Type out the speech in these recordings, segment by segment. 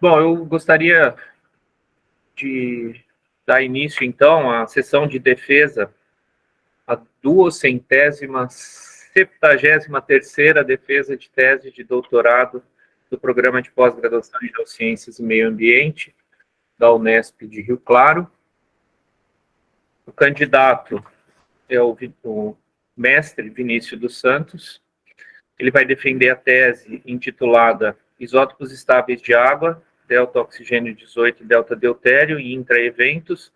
Bom, eu gostaria de dar início, então, à sessão de defesa, a 273ª defesa de tese de doutorado do Programa de Pós-Graduação em Geociências e Meio Ambiente da Unesp de Rio Claro. O candidato é o mestre Vinícius dos Santos. Ele vai defender a tese intitulada Isótopos estáveis de água, delta oxigênio 18 e delta deutério e intraeventos,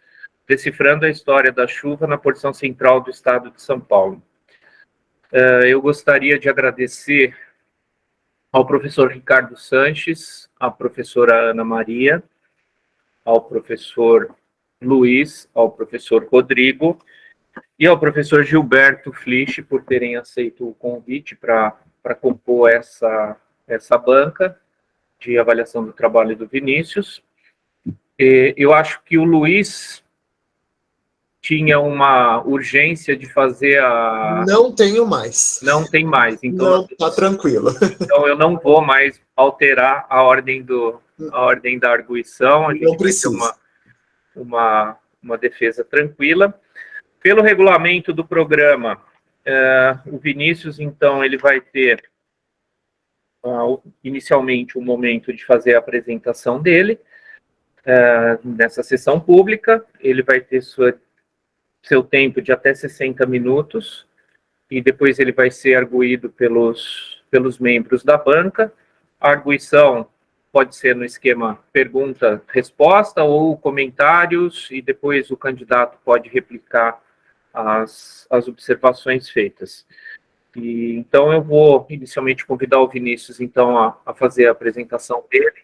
decifrando a história da chuva na porção central do estado de São Paulo. Eu gostaria de agradecer ao professor Ricardo Sanches, à professora Ana Maria, ao professor Luiz, ao professor Rodrigo e ao professor Gilberto Flich por terem aceito o convite para compor essa banca de avaliação do trabalho do Vinícius. Eu acho que o Luiz tinha uma urgência de fazer a... Não tenho mais. Não tem mais. Então, não, tá tranquilo. Então eu não vou mais alterar a ordem da arguição. A gente não precisa. Vai ter uma defesa tranquila. Pelo regulamento do programa, o Vinícius, então, ele vai ter inicialmente um momento de fazer a apresentação dele nessa sessão pública. Ele vai ter seu tempo de até 60 minutos e depois ele vai ser arguído pelos membros da banca. A arguição pode ser no esquema pergunta-resposta ou comentários, e depois o candidato pode replicar as observações feitas. Então eu vou inicialmente convidar o Vinícius então a fazer a apresentação dele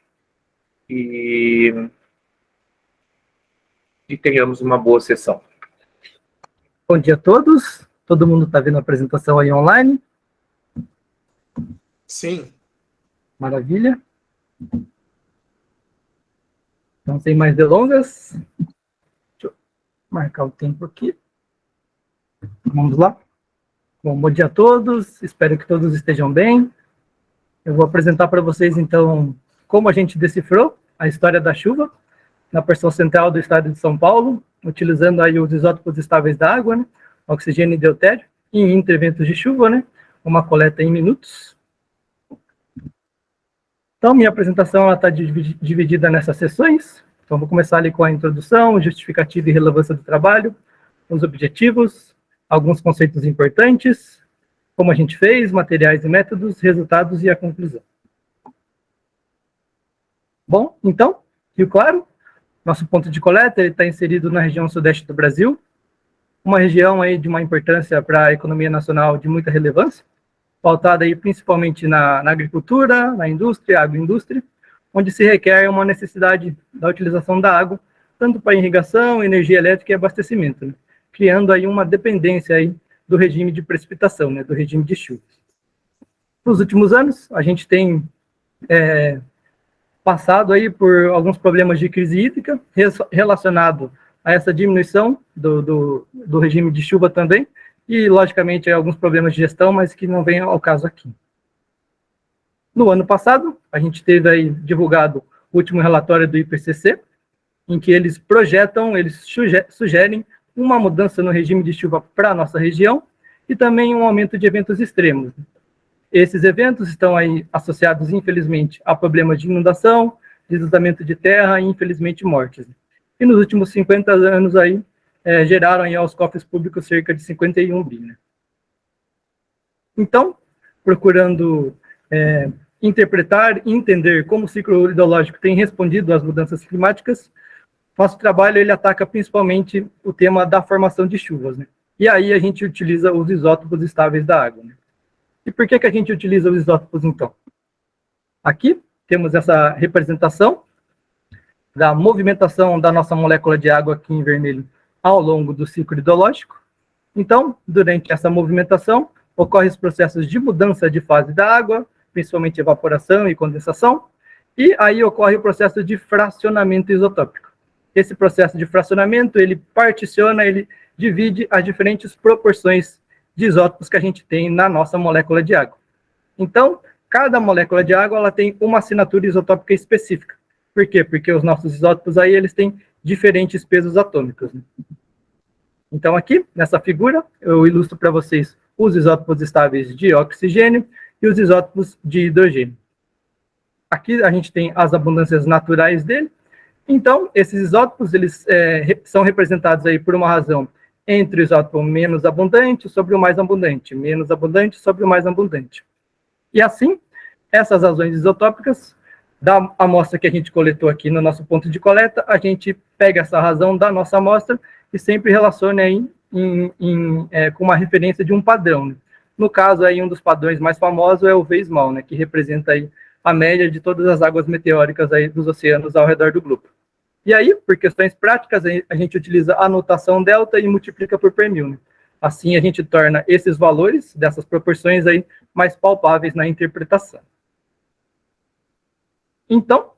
e tenhamos uma boa sessão. Bom dia a todos. Todo mundo está vendo a apresentação aí online? Sim. Maravilha. Então, sem mais delongas, deixa eu marcar o tempo aqui. Vamos lá. Bom dia a todos. Espero que todos estejam bem. Eu vou apresentar para vocês, então, como a gente decifrou a história da chuva na porção central do estado de São Paulo, utilizando aí os isótopos estáveis da água, né? Oxigênio e deutério, e entre eventos de chuva, né? Uma coleta em minutos. Então, minha apresentação está dividida nessas sessões. Então, vou começar ali com a introdução, justificativa e relevância do trabalho, os objetivos, alguns conceitos importantes, como a gente fez, materiais e métodos, resultados e a conclusão. Bom, então, Rio Claro, nosso ponto de coleta está inserido na região sudeste do Brasil, uma região aí de uma importância para a economia nacional de muita relevância, pautada aí principalmente na agricultura, na indústria, agroindústria, onde se requer uma necessidade da utilização da água, tanto para irrigação, energia elétrica e abastecimento, né? Criando aí uma dependência aí do regime de precipitação, né? Do regime de chuvas. Nos últimos anos, a gente tem passado aí por alguns problemas de crise hídrica relacionado a essa diminuição do regime de chuva também, e, logicamente, alguns problemas de gestão, mas que não vêm ao caso aqui. No ano passado, a gente teve aí divulgado o último relatório do IPCC, em que eles sugerem uma mudança no regime de chuva para a nossa região e também um aumento de eventos extremos. Esses eventos estão aí associados, infelizmente, a problemas de inundação, deslizamento de terra e, infelizmente, mortes. E nos últimos 50 anos aí, geraram aí aos cofres públicos cerca de 51 bi. Né? Então, procurando interpretar e entender como o ciclo hidrológico tem respondido às mudanças climáticas, nosso trabalho ele ataca principalmente o tema da formação de chuvas. Né? E aí a gente utiliza os isótopos estáveis da água. Né? E por que a gente utiliza os isótopos, então? Aqui temos essa representação da movimentação da nossa molécula de água aqui em vermelho ao longo do ciclo hidrológico. Então, durante essa movimentação, ocorrem os processos de mudança de fase da água, principalmente evaporação e condensação, e aí ocorre o processo de fracionamento isotópico. Esse processo de fracionamento, ele particiona, ele divide as diferentes proporções de isótopos que a gente tem na nossa molécula de água. Então, cada molécula de água ela tem uma assinatura isotópica específica. Por quê? Porque os nossos isótopos aí, eles têm diferentes pesos atômicos, né? Então, aqui, nessa figura, eu ilustro para vocês os isótopos estáveis de oxigênio e os isótopos de hidrogênio. Aqui a gente tem as abundâncias naturais dele. Então, esses isótopos, eles são representados aí por uma razão entre o isótopo menos abundante sobre o mais abundante, menos abundante sobre o mais abundante. E assim, essas razões isotópicas, da amostra que a gente coletou aqui no nosso ponto de coleta, a gente pega essa razão da nossa amostra e sempre relaciona aí com uma referência de um padrão, né? No caso, aí, um dos padrões mais famosos é o V-Small, né, que representa aí a média de todas as águas meteóricas aí dos oceanos ao redor do globo. E aí, por questões práticas, a gente utiliza a notação delta e multiplica por per mil, né? Assim, a gente torna esses valores, dessas proporções aí, mais palpáveis na interpretação. Então,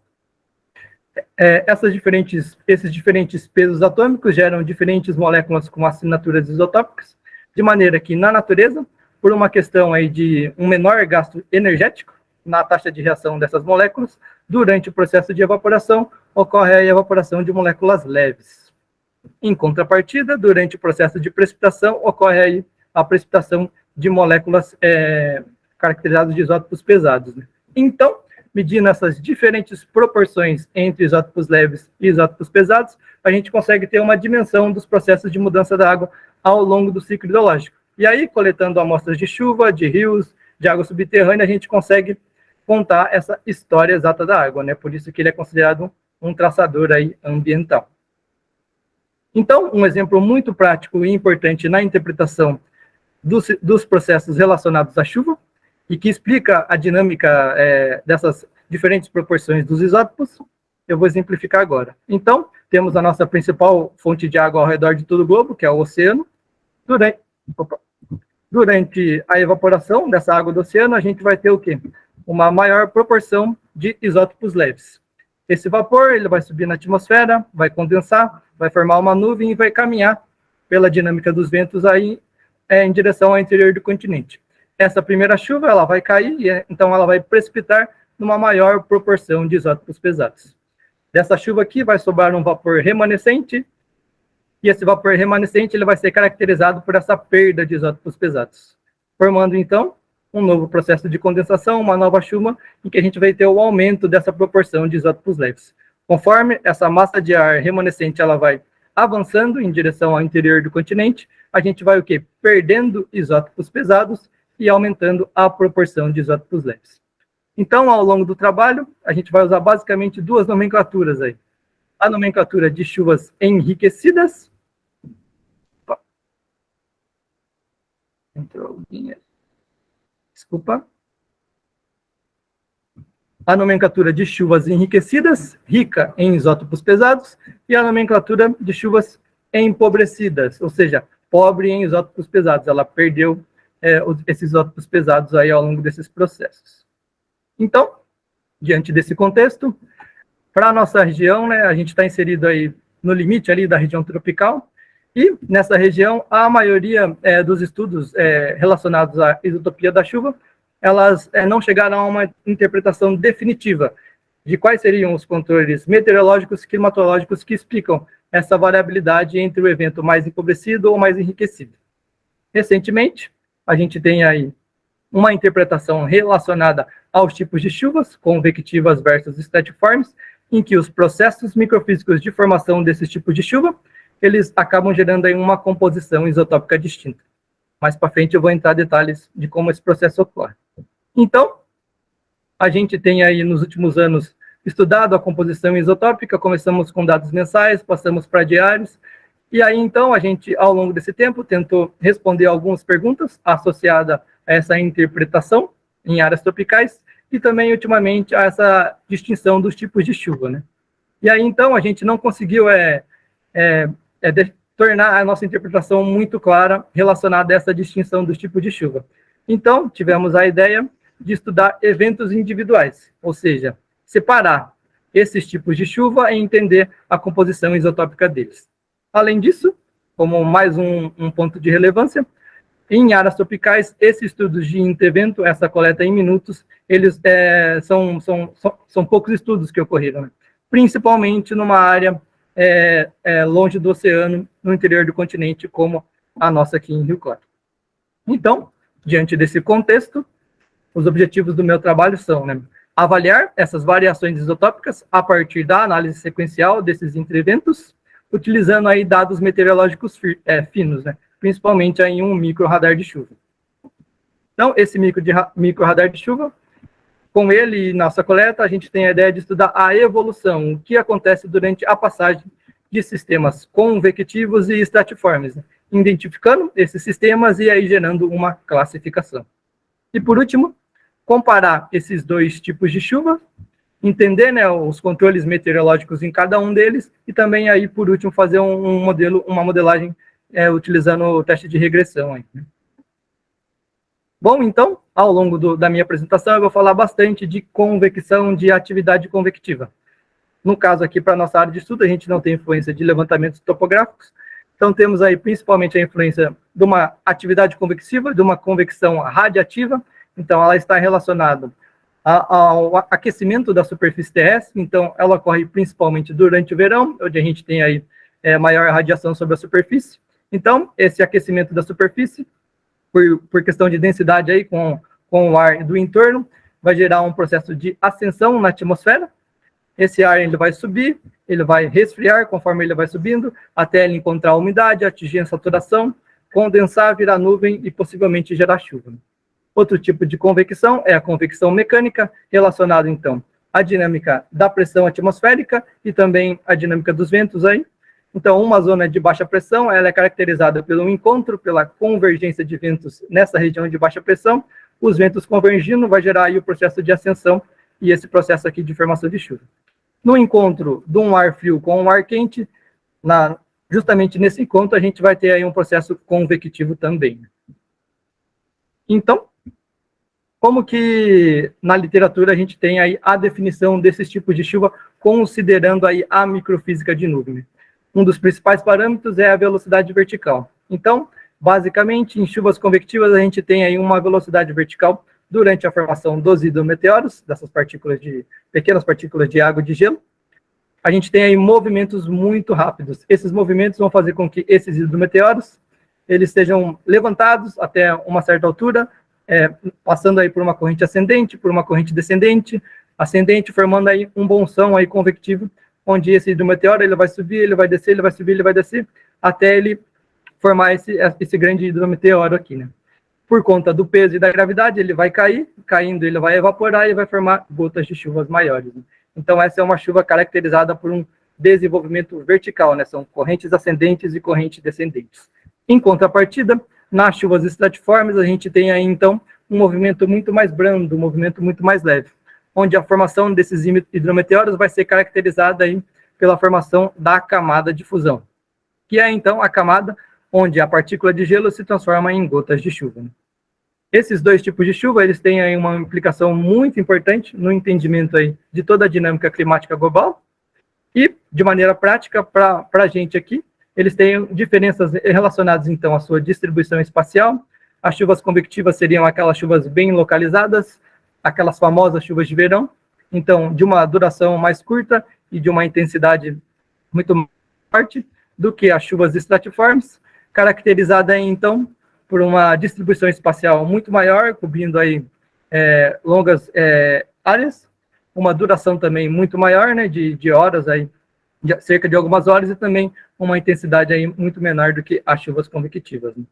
esses diferentes pesos atômicos geram diferentes moléculas com assinaturas isotópicas, de maneira que, na natureza, por uma questão aí de um menor gasto energético na taxa de reação dessas moléculas, durante o processo de evaporação, ocorre a evaporação de moléculas leves. Em contrapartida, durante o processo de precipitação, ocorre aí a precipitação de moléculas caracterizadas de isótopos pesados, né? Então, medindo essas diferentes proporções entre isótopos leves e isótopos pesados, a gente consegue ter uma dimensão dos processos de mudança da água ao longo do ciclo hidrológico. E aí, coletando amostras de chuva, de rios, de água subterrânea, a gente consegue contar essa história exata da água, né? Por isso que ele é considerado um traçador aí ambiental. Então, um exemplo muito prático e importante na interpretação dos processos relacionados à chuva, e que explica a dinâmica dessas diferentes proporções dos isótopos, eu vou exemplificar agora. Então, temos a nossa principal fonte de água ao redor de todo o globo, que é o oceano. Durante a evaporação dessa água do oceano, a gente vai ter o quê? Uma maior proporção de isótopos leves. Esse vapor ele vai subir na atmosfera, vai condensar, vai formar uma nuvem e vai caminhar pela dinâmica dos ventos aí em direção ao interior do continente. Essa primeira chuva ela vai cair, e então ela vai precipitar numa maior proporção de isótopos pesados. Dessa chuva aqui vai sobrar um vapor remanescente, e esse vapor remanescente ele vai ser caracterizado por essa perda de isótopos pesados, formando então um novo processo de condensação, uma nova chuva, em que a gente vai ter o aumento dessa proporção de isótopos leves. Conforme essa massa de ar remanescente ela vai avançando em direção ao interior do continente, a gente vai o quê? Perdendo isótopos pesados e aumentando a proporção de isótopos leves. Então, ao longo do trabalho, a gente vai usar basicamente duas nomenclaturas aí. A nomenclatura de chuvas enriquecidas. Entrou alguém aí. Desculpa. A nomenclatura de chuvas enriquecidas, rica em isótopos pesados, e a nomenclatura de chuvas empobrecidas, ou seja, pobre em isótopos pesados. Ela perdeu esses isótopos pesados aí ao longo desses processos. Então, diante desse contexto, para a nossa região, né, a gente está inserido aí no limite ali da região tropical, e nessa região, a maioria dos estudos relacionados à isotopia da chuva, elas não chegaram a uma interpretação definitiva de quais seriam os controles meteorológicos e climatológicos que explicam essa variabilidade entre o evento mais empobrecido ou mais enriquecido. Recentemente, a gente tem aí uma interpretação relacionada aos tipos de chuvas, convectivas versus stratiformes, em que os processos microfísicos de formação desses tipos de chuva, eles acabam gerando aí uma composição isotópica distinta. Mais para frente eu vou entrar em detalhes de como esse processo ocorre. Então, a gente tem aí nos últimos anos estudado a composição isotópica, começamos com dados mensais, passamos para diários, e aí então a gente, ao longo desse tempo, tentou responder algumas perguntas associadas a essa interpretação em áreas tropicais, e também, ultimamente, a essa distinção dos tipos de chuva, né? E aí, então, a gente não conseguiu tornar a nossa interpretação muito clara relacionada a essa distinção dos tipos de chuva. Então, tivemos a ideia de estudar eventos individuais, ou seja, separar esses tipos de chuva e entender a composição isotópica deles. Além disso, como mais um ponto de relevância, Em áreas tropicais, esses estudos de intervento, essa coleta em minutos, eles são poucos estudos que ocorreram, né? Principalmente numa área longe do oceano, no interior do continente, como a nossa aqui em Rio Claro. Então, diante desse contexto, os objetivos do meu trabalho são, né, avaliar essas variações isotópicas a partir da análise sequencial desses interventos, utilizando aí dados meteorológicos finos, né, principalmente aí em um micro-radar de chuva. Então, esse micro-radar de chuva, com ele e nossa coleta, a gente tem a ideia de estudar a evolução, o que acontece durante a passagem de sistemas convectivos e estratiformes, né, identificando esses sistemas e aí gerando uma classificação. E por último, comparar esses dois tipos de chuva, entender, né, os controles meteorológicos em cada um deles e também aí por último fazer uma modelagem utilizando o teste de regressão aí, né? Bom, então, ao longo da minha apresentação eu vou falar bastante de convecção, de atividade convectiva. No caso aqui, para a nossa área de estudo, a gente não tem influência de levantamentos topográficos, então temos aí principalmente a influência de uma atividade convectiva, de uma convecção radiativa. Então ela está relacionada ao aquecimento da superfície terrestre, então ela ocorre principalmente durante o verão, onde a gente tem aí maior radiação sobre a superfície. Então, esse aquecimento da superfície, por questão de densidade aí com o ar do entorno, vai gerar um processo de ascensão na atmosfera. Esse ar ele vai subir, ele vai resfriar conforme ele vai subindo, até ele encontrar a umidade, atingir a saturação, condensar, virar nuvem e possivelmente gerar chuva. Outro tipo de convecção é a convecção mecânica, relacionada então à dinâmica da pressão atmosférica e também à dinâmica dos ventos aí. Então, uma zona de baixa pressão, ela é caracterizada pelo encontro, pela convergência de ventos nessa região de baixa pressão. Os ventos convergindo vai gerar aí o processo de ascensão e esse processo aqui de formação de chuva. No encontro de um ar frio com um ar quente, justamente nesse encontro, a gente vai ter aí um processo convectivo também. Então, como que na literatura a gente tem aí a definição desses tipos de chuva, considerando aí a microfísica de nuvem? Um dos principais parâmetros é a velocidade vertical. Então, basicamente, em chuvas convectivas, a gente tem aí uma velocidade vertical durante a formação dos hidrometeoros, dessas pequenas partículas de água e de gelo. A gente tem aí movimentos muito rápidos. Esses movimentos vão fazer com que esses hidrometeoros eles sejam levantados até uma certa altura, passando aí por uma corrente ascendente, por uma corrente descendente, ascendente, formando aí um bolsão aí convectivo, onde esse hidrometeoro ele vai subir, ele vai descer, ele vai subir, ele vai descer, até ele formar esse grande hidrometeoro aqui, né? Por conta do peso e da gravidade, ele vai cair, caindo ele vai evaporar e vai formar gotas de chuvas maiores, né? Então essa é uma chuva caracterizada por um desenvolvimento vertical, né? São correntes ascendentes e correntes descendentes. Em contrapartida, nas chuvas estratiformes, a gente tem aí, então, um movimento muito mais brando, um movimento muito mais leve, onde a formação desses hidrometeoros vai ser caracterizada aí pela formação da camada de fusão, que é, então, a camada onde a partícula de gelo se transforma em gotas de chuva, né? Esses dois tipos de chuva, eles têm aí uma implicação muito importante no entendimento aí de toda a dinâmica climática global e, de maneira prática, para a gente aqui, eles têm diferenças relacionadas, então, à sua distribuição espacial. As chuvas convectivas seriam aquelas chuvas bem localizadas, aquelas famosas chuvas de verão, então, de uma duração mais curta e de uma intensidade muito forte do que as chuvas estratiformes, caracterizada, então, por uma distribuição espacial muito maior, cobrindo aí longas áreas, uma duração também muito maior, né, de horas aí, cerca de algumas horas, e também uma intensidade aí muito menor do que as chuvas convectivas, né?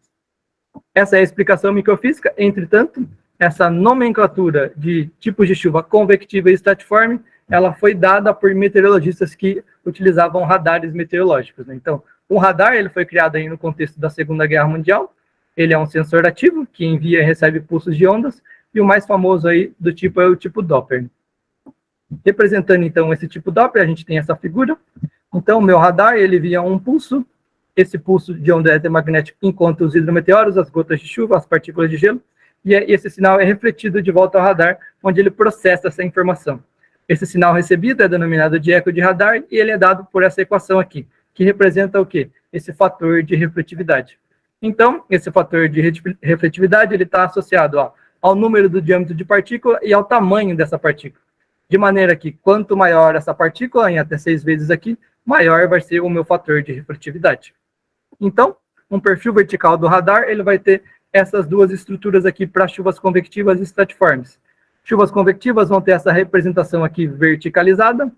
Essa é a explicação microfísica. Entretanto, essa nomenclatura de tipos de chuva convectiva e estratiforme, ela foi dada por meteorologistas que utilizavam radares meteorológicos, né? Então, o radar ele foi criado aí no contexto da Segunda Guerra Mundial. Ele é um sensor ativo que envia e recebe pulsos de ondas, e o mais famoso aí do tipo é o tipo Doppler. Representando, então, esse tipo Doppler, a gente tem essa figura. Então, o meu radar, ele envia um pulso. Esse pulso de onda eletromagnética encontra os hidrometeoros, as gotas de chuva, as partículas de gelo, e esse sinal é refletido de volta ao radar, onde ele processa essa informação. Esse sinal recebido é denominado de eco de radar, e ele é dado por essa equação aqui, que representa o quê? Esse fator de refletividade. Então, esse fator de refletividade ele está associado ao número do diâmetro de partícula e ao tamanho dessa partícula. De maneira que, quanto maior essa partícula, em até 6 vezes aqui, maior vai ser o meu fator de refletividade. Então, um perfil vertical do radar, ele vai ter essas duas estruturas aqui para chuvas convectivas e estratiformes. Chuvas convectivas vão ter essa representação aqui verticalizada,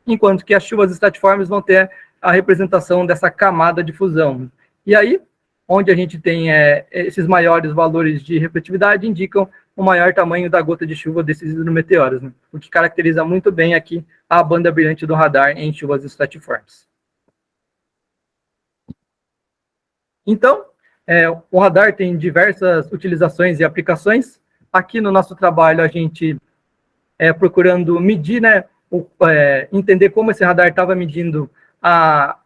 enquanto que as chuvas estratiformes vão ter a representação dessa camada de fusão. E aí, onde a gente tem esses maiores valores de refletividade, indicam o maior tamanho da gota de chuva desses hidrometeoros, né? O que caracteriza muito bem aqui a banda brilhante do radar em chuvas estratiformes. Então, o radar tem diversas utilizações e aplicações. Aqui no nosso trabalho, a gente procurando medir, né, entender como esse radar estava medindo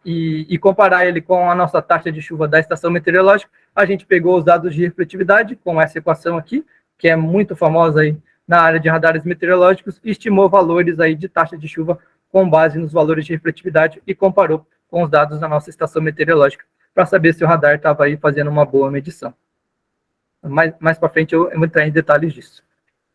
e comparar ele com a nossa taxa de chuva da estação meteorológica, a gente pegou os dados de refletividade com essa equação aqui, que é muito famosa aí na área de radares meteorológicos, e estimou valores aí de taxa de chuva com base nos valores de refletividade e comparou com os dados da nossa estação meteorológica para saber se o radar estava aí fazendo uma boa medição. Mais para frente eu vou entrar em detalhes disso.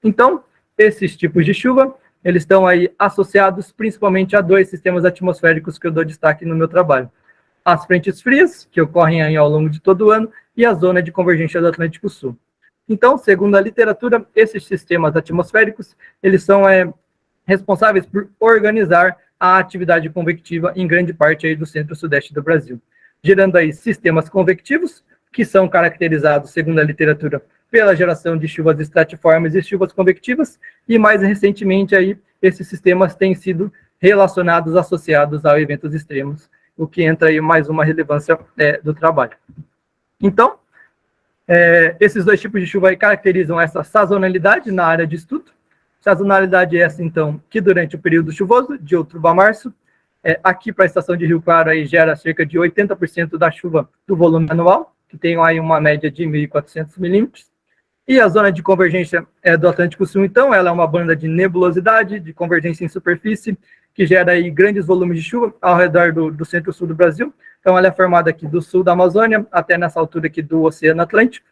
Então, esses tipos de chuva, eles estão aí associados principalmente a 2 sistemas atmosféricos que eu dou destaque no meu trabalho. As frentes frias, que ocorrem aí ao longo de todo o ano, e a zona de convergência do Atlântico Sul. Então, segundo a literatura, esses sistemas atmosféricos, eles são responsáveis por organizar a atividade convectiva em grande parte aí do centro-sudeste do Brasil, gerando aí sistemas convectivos, que são caracterizados, segundo a literatura, pela geração de chuvas estratiformes e chuvas convectivas, e mais recentemente aí, esses sistemas têm sido relacionados, associados a eventos extremos, o que entra aí mais uma relevância do trabalho. Então, esses 2 tipos de chuva aí caracterizam essa sazonalidade na área de estudo. Sazonalidade é essa, então, que durante o período chuvoso, de outubro a março, aqui para a estação de Rio Claro aí gera cerca de 80% da chuva do volume anual, que tem aí uma média de 1.400 milímetros. E a zona de convergência do Atlântico Sul, então, ela é uma banda de nebulosidade, de convergência em superfície, que gera aí grandes volumes de chuva ao redor do centro-sul do Brasil. Então, ela é formada aqui do sul da Amazônia até nessa altura aqui do Oceano Atlântico.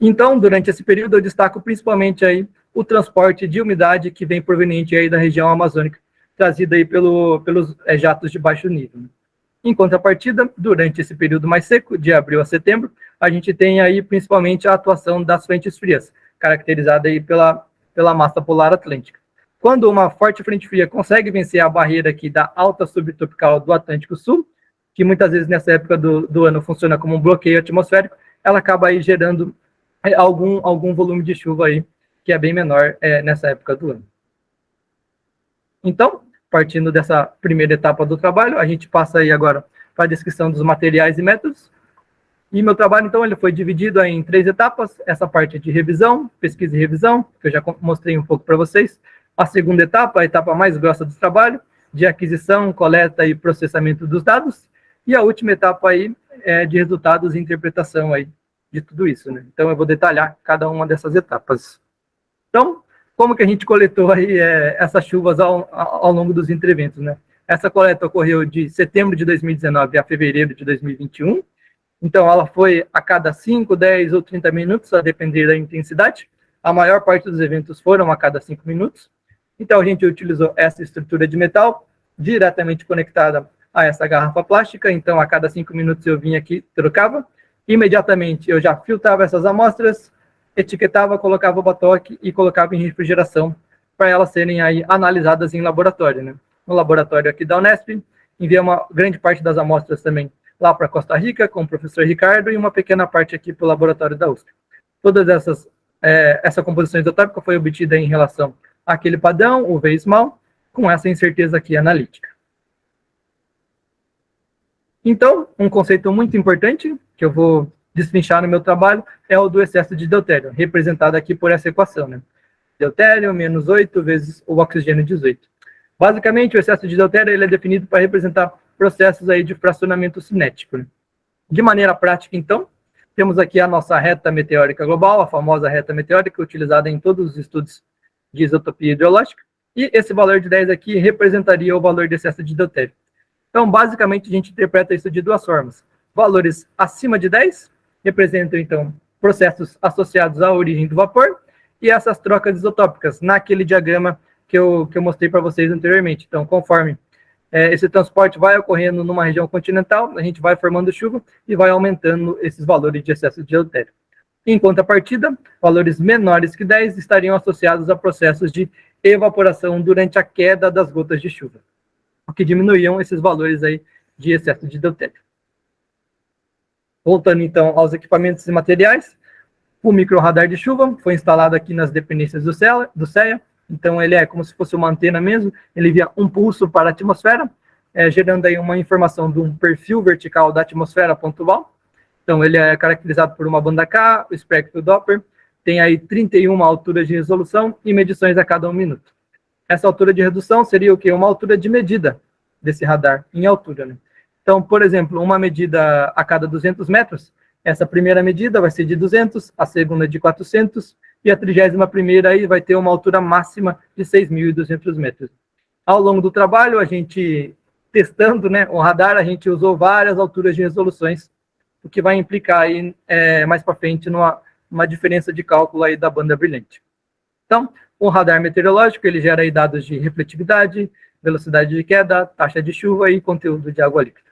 Então, durante esse período, eu destaco principalmente aí o transporte de umidade que vem proveniente aí da região amazônica, trazida aí pelos jatos de baixo nível. Em contrapartida, durante esse período mais seco, de abril a setembro, a gente tem aí principalmente a atuação das frentes frias, caracterizada aí pela massa polar atlântica. Quando uma forte frente fria consegue vencer a barreira aqui da alta subtropical do Atlântico Sul, que muitas vezes nessa época do ano funciona como um bloqueio atmosférico, ela acaba aí gerando algum volume de chuva aí, que é bem menor nessa época do ano. Então, partindo dessa primeira etapa do trabalho, a gente passa aí agora para a descrição dos materiais e métodos. E meu trabalho, então, ele foi dividido em 3 etapas. Essa parte de revisão, pesquisa e revisão, que eu já mostrei um pouco para vocês. A segunda etapa, a etapa mais grossa do trabalho, de aquisição, coleta e processamento dos dados. E a última etapa aí é de resultados e interpretação aí de tudo isso, né? Então, eu vou detalhar cada uma dessas etapas. Então, como que a gente coletou aí essas chuvas ao longo dos entreventos, né? Essa coleta ocorreu de setembro de 2019 a fevereiro de 2021. Então, ela foi a cada 5, 10 ou 30 minutos, a depender da intensidade. A maior parte dos eventos foram a cada 5 minutos. Então, a gente utilizou essa estrutura de metal diretamente conectada a essa garrafa plástica. Então, a cada 5 minutos eu vinha aqui, trocava. Imediatamente, eu já filtrava essas amostras, etiquetava, colocava o batoque e colocava em refrigeração para elas serem aí analisadas em laboratório, né? No laboratório aqui da Unesp, envia uma grande parte das amostras também lá para Costa Rica, com o professor Ricardo, e uma pequena parte aqui para o laboratório da USP. Todas essa composição isotópica foi obtida em relação àquele padrão, o V-Small, com essa incerteza aqui analítica. Então, um conceito muito importante, que eu vou destrinchar no meu trabalho, é o do excesso de deutério, representado aqui por essa equação, né? Deutério menos 8 vezes o oxigênio 18. Basicamente, o excesso de deutério ele é definido para representar processos aí de fracionamento cinético, né? De maneira prática, então, temos aqui a nossa reta meteórica global, a famosa reta meteórica utilizada em todos os estudos de isotopia hidrológica, e esse valor de 10 aqui representaria o valor de excesso de deutério. Então, basicamente, a gente interpreta isso de 2 formas. valores acima de 10 representam, então, processos associados à origem do vapor, e essas trocas isotópicas, naquele diagrama que eu mostrei para vocês anteriormente. Então, conforme esse transporte vai ocorrendo numa região continental, a gente vai formando chuva e vai aumentando esses valores de excesso de deutério. Em contrapartida, valores menores que 10 estariam associados a processos de evaporação durante a queda das gotas de chuva, o que diminuíam esses valores aí de excesso de deutério. Voltando então aos equipamentos e materiais, o microradar de chuva foi instalado aqui nas dependências do CEA, então ele é como se fosse uma antena mesmo, ele envia um pulso para a atmosfera, gerando aí uma informação de um perfil vertical da atmosfera pontual. Então ele é caracterizado por uma banda K, o espectro Doppler, tem aí 31 alturas de resolução e medições a cada 1 minuto. Essa altura de redução seria o quê? Uma altura de medida desse radar em altura, né? Então, por exemplo, uma medida a cada 200 metros, essa primeira medida vai ser de 200, a segunda de 400, e a 31ª aí vai ter uma altura máxima de 6.200 metros. Ao longo do trabalho, a gente, testando, né, o radar, a gente usou várias alturas de resoluções, o que vai implicar aí, mais para frente numa diferença de cálculo aí da banda brilhante. Então, o radar meteorológico, ele gera aí dados de refletividade, velocidade de queda, taxa de chuva e conteúdo de água líquida.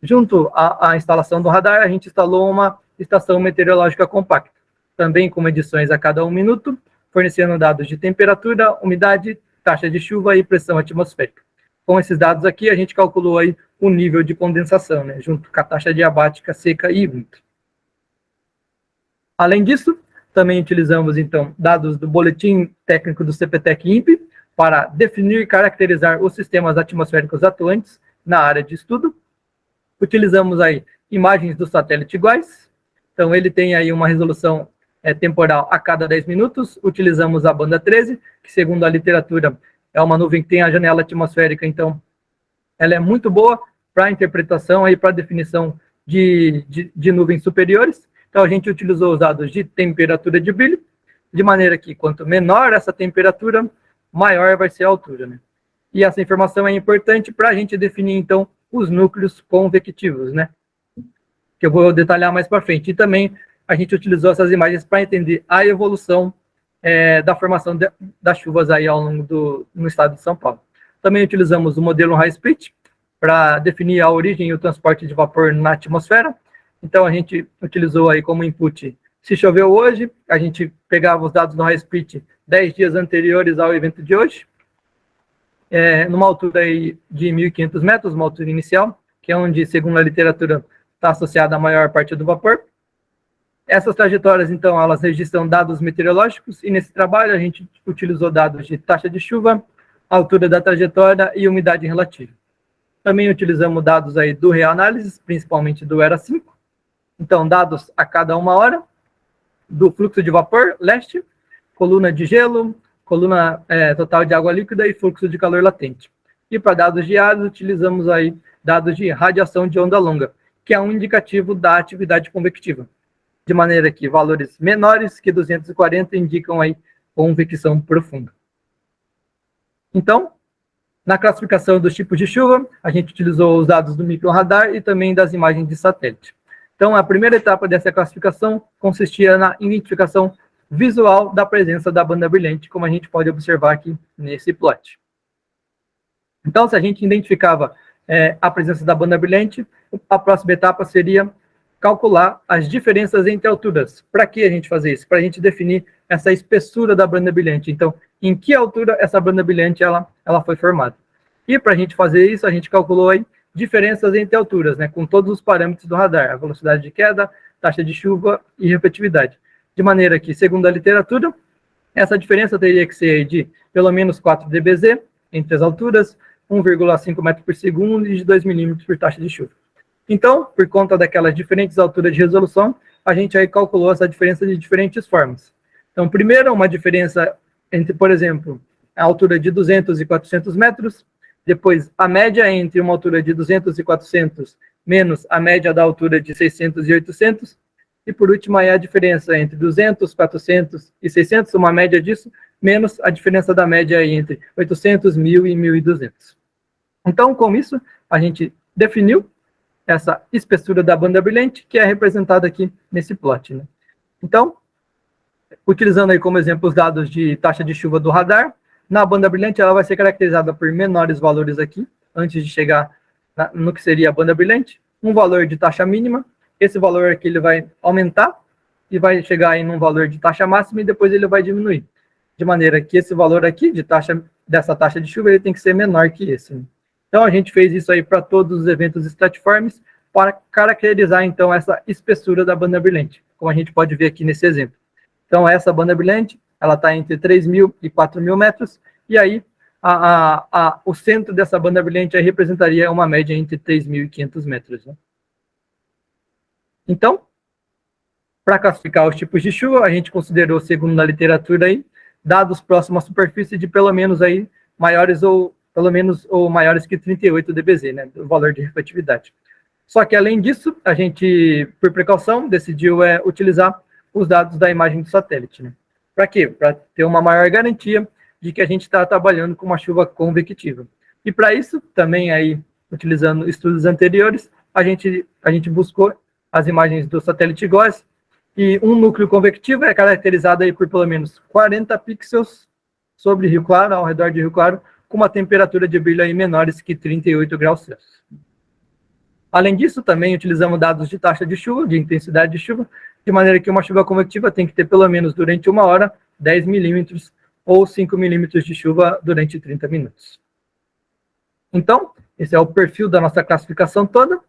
Junto à instalação do radar, a gente instalou uma estação meteorológica compacta, também com medições a cada 1 minuto, fornecendo dados de temperatura, umidade, taxa de chuva e pressão atmosférica. Com esses dados aqui, a gente calculou aí o nível de condensação, né, junto com a taxa diabática seca e úmida. Além disso, também utilizamos, então, dados do boletim técnico do CPTEC-INPE para definir e caracterizar os sistemas atmosféricos atuantes na área de estudo. Utilizamos aí imagens do satélite iguais, então ele tem aí uma resolução temporal a cada 10 minutos, utilizamos a banda 13, que segundo a literatura é uma nuvem que tem a janela atmosférica, então ela é muito boa para interpretação e para definição de nuvens superiores. Então a gente utilizou os dados de temperatura de brilho, de maneira que quanto menor essa temperatura, maior vai ser a altura, né? E essa informação é importante para a gente definir, então, os núcleos convectivos, né? Que eu vou detalhar mais para frente. E também a gente utilizou essas imagens para entender a evolução da formação das chuvas aí ao longo no estado de São Paulo. Também utilizamos o modelo high-split para definir a origem e o transporte de vapor na atmosfera. Então a gente utilizou aí como input, se choveu hoje, a gente pegava os dados do high-split 10 dias anteriores ao evento de hoje, numa altura aí de 1.500 metros, uma altura inicial, que é onde, segundo a literatura, está associada a maior parte do vapor. Essas trajetórias, então, elas registram dados meteorológicos, e nesse trabalho a gente utilizou dados de taxa de chuva, altura da trajetória e umidade relativa. Também utilizamos dados aí do reanálisis, principalmente do ERA 5. Então, dados a cada 1 hora, do fluxo de vapor, leste, coluna de gelo, coluna total de água líquida e fluxo de calor latente. E para dados diários, utilizamos aí dados de radiação de onda longa, que é um indicativo da atividade convectiva. De maneira que valores menores que 240 indicam aí convecção profunda. Então, na classificação dos tipos de chuva, a gente utilizou os dados do microradar e também das imagens de satélite. Então, a primeira etapa dessa classificação consistia na identificação visual da presença da banda brilhante, como a gente pode observar aqui nesse plot. Então, se a gente identificava a presença da banda brilhante, a próxima etapa seria calcular as diferenças entre alturas. Para que a gente fazer isso? Para a gente definir essa espessura da banda brilhante. Então, em que altura essa banda brilhante ela foi formada. E para a gente fazer isso, a gente calculou aí diferenças entre alturas, né, com todos os parâmetros do radar, a velocidade de queda, taxa de chuva e refletividade. De maneira que, segundo a literatura, essa diferença teria que ser de pelo menos 4 dBz entre as alturas, 1,5 metros por segundo e de 2 milímetros por taxa de chuva. Então, por conta daquelas diferentes alturas de resolução, a gente aí calculou essa diferença de diferentes formas. Então, primeiro, uma diferença entre, por exemplo, a altura de 200 e 400 metros, depois a média entre uma altura de 200 e 400 menos a média da altura de 600 e 800, e por último aí a diferença entre 200, 400 e 600, uma média disso, menos a diferença da média aí entre 800, 1.000 e 1.200. Então, com isso, a gente definiu essa espessura da banda brilhante, que é representada aqui nesse plot, né? Então, utilizando aí como exemplo os dados de taxa de chuva do radar, na banda brilhante ela vai ser caracterizada por menores valores aqui, antes de chegar no que seria a banda brilhante, um valor de taxa mínima, esse valor aqui ele vai aumentar e vai chegar aí num valor de taxa máxima e depois ele vai diminuir, de maneira que esse valor aqui de taxa, dessa taxa de chuva ele tem que ser menor que esse, né? Então a gente fez isso aí para todos os eventos stratiformes para caracterizar então essa espessura da banda brilhante, como a gente pode ver aqui nesse exemplo. Então essa banda brilhante, ela está entre 3.000 e 4.000 metros, e aí o centro dessa banda brilhante aí representaria uma média entre 3.500 metros, né? Então, para classificar os tipos de chuva, a gente considerou, segundo a literatura aí, dados próximos à superfície de pelo menos aí maiores ou maiores que 38 dBz, né, o valor de refletividade. Só que além disso, a gente, por precaução, decidiu utilizar os dados da imagem do satélite, né? Para quê? Para ter uma maior garantia de que a gente está trabalhando com uma chuva convectiva. E para isso, também aí, utilizando estudos anteriores, a gente buscou as imagens do satélite GOES, e um núcleo convectivo é caracterizado aí por pelo menos 40 pixels sobre Rio Claro, ao redor de Rio Claro, com uma temperatura de brilho aí menores que 38 graus Celsius. Além disso, também utilizamos dados de taxa de chuva, de intensidade de chuva, de maneira que uma chuva convectiva tem que ter pelo menos durante 1 hora 10 milímetros ou 5 milímetros de chuva durante 30 minutos. Então, esse é o perfil da nossa classificação toda,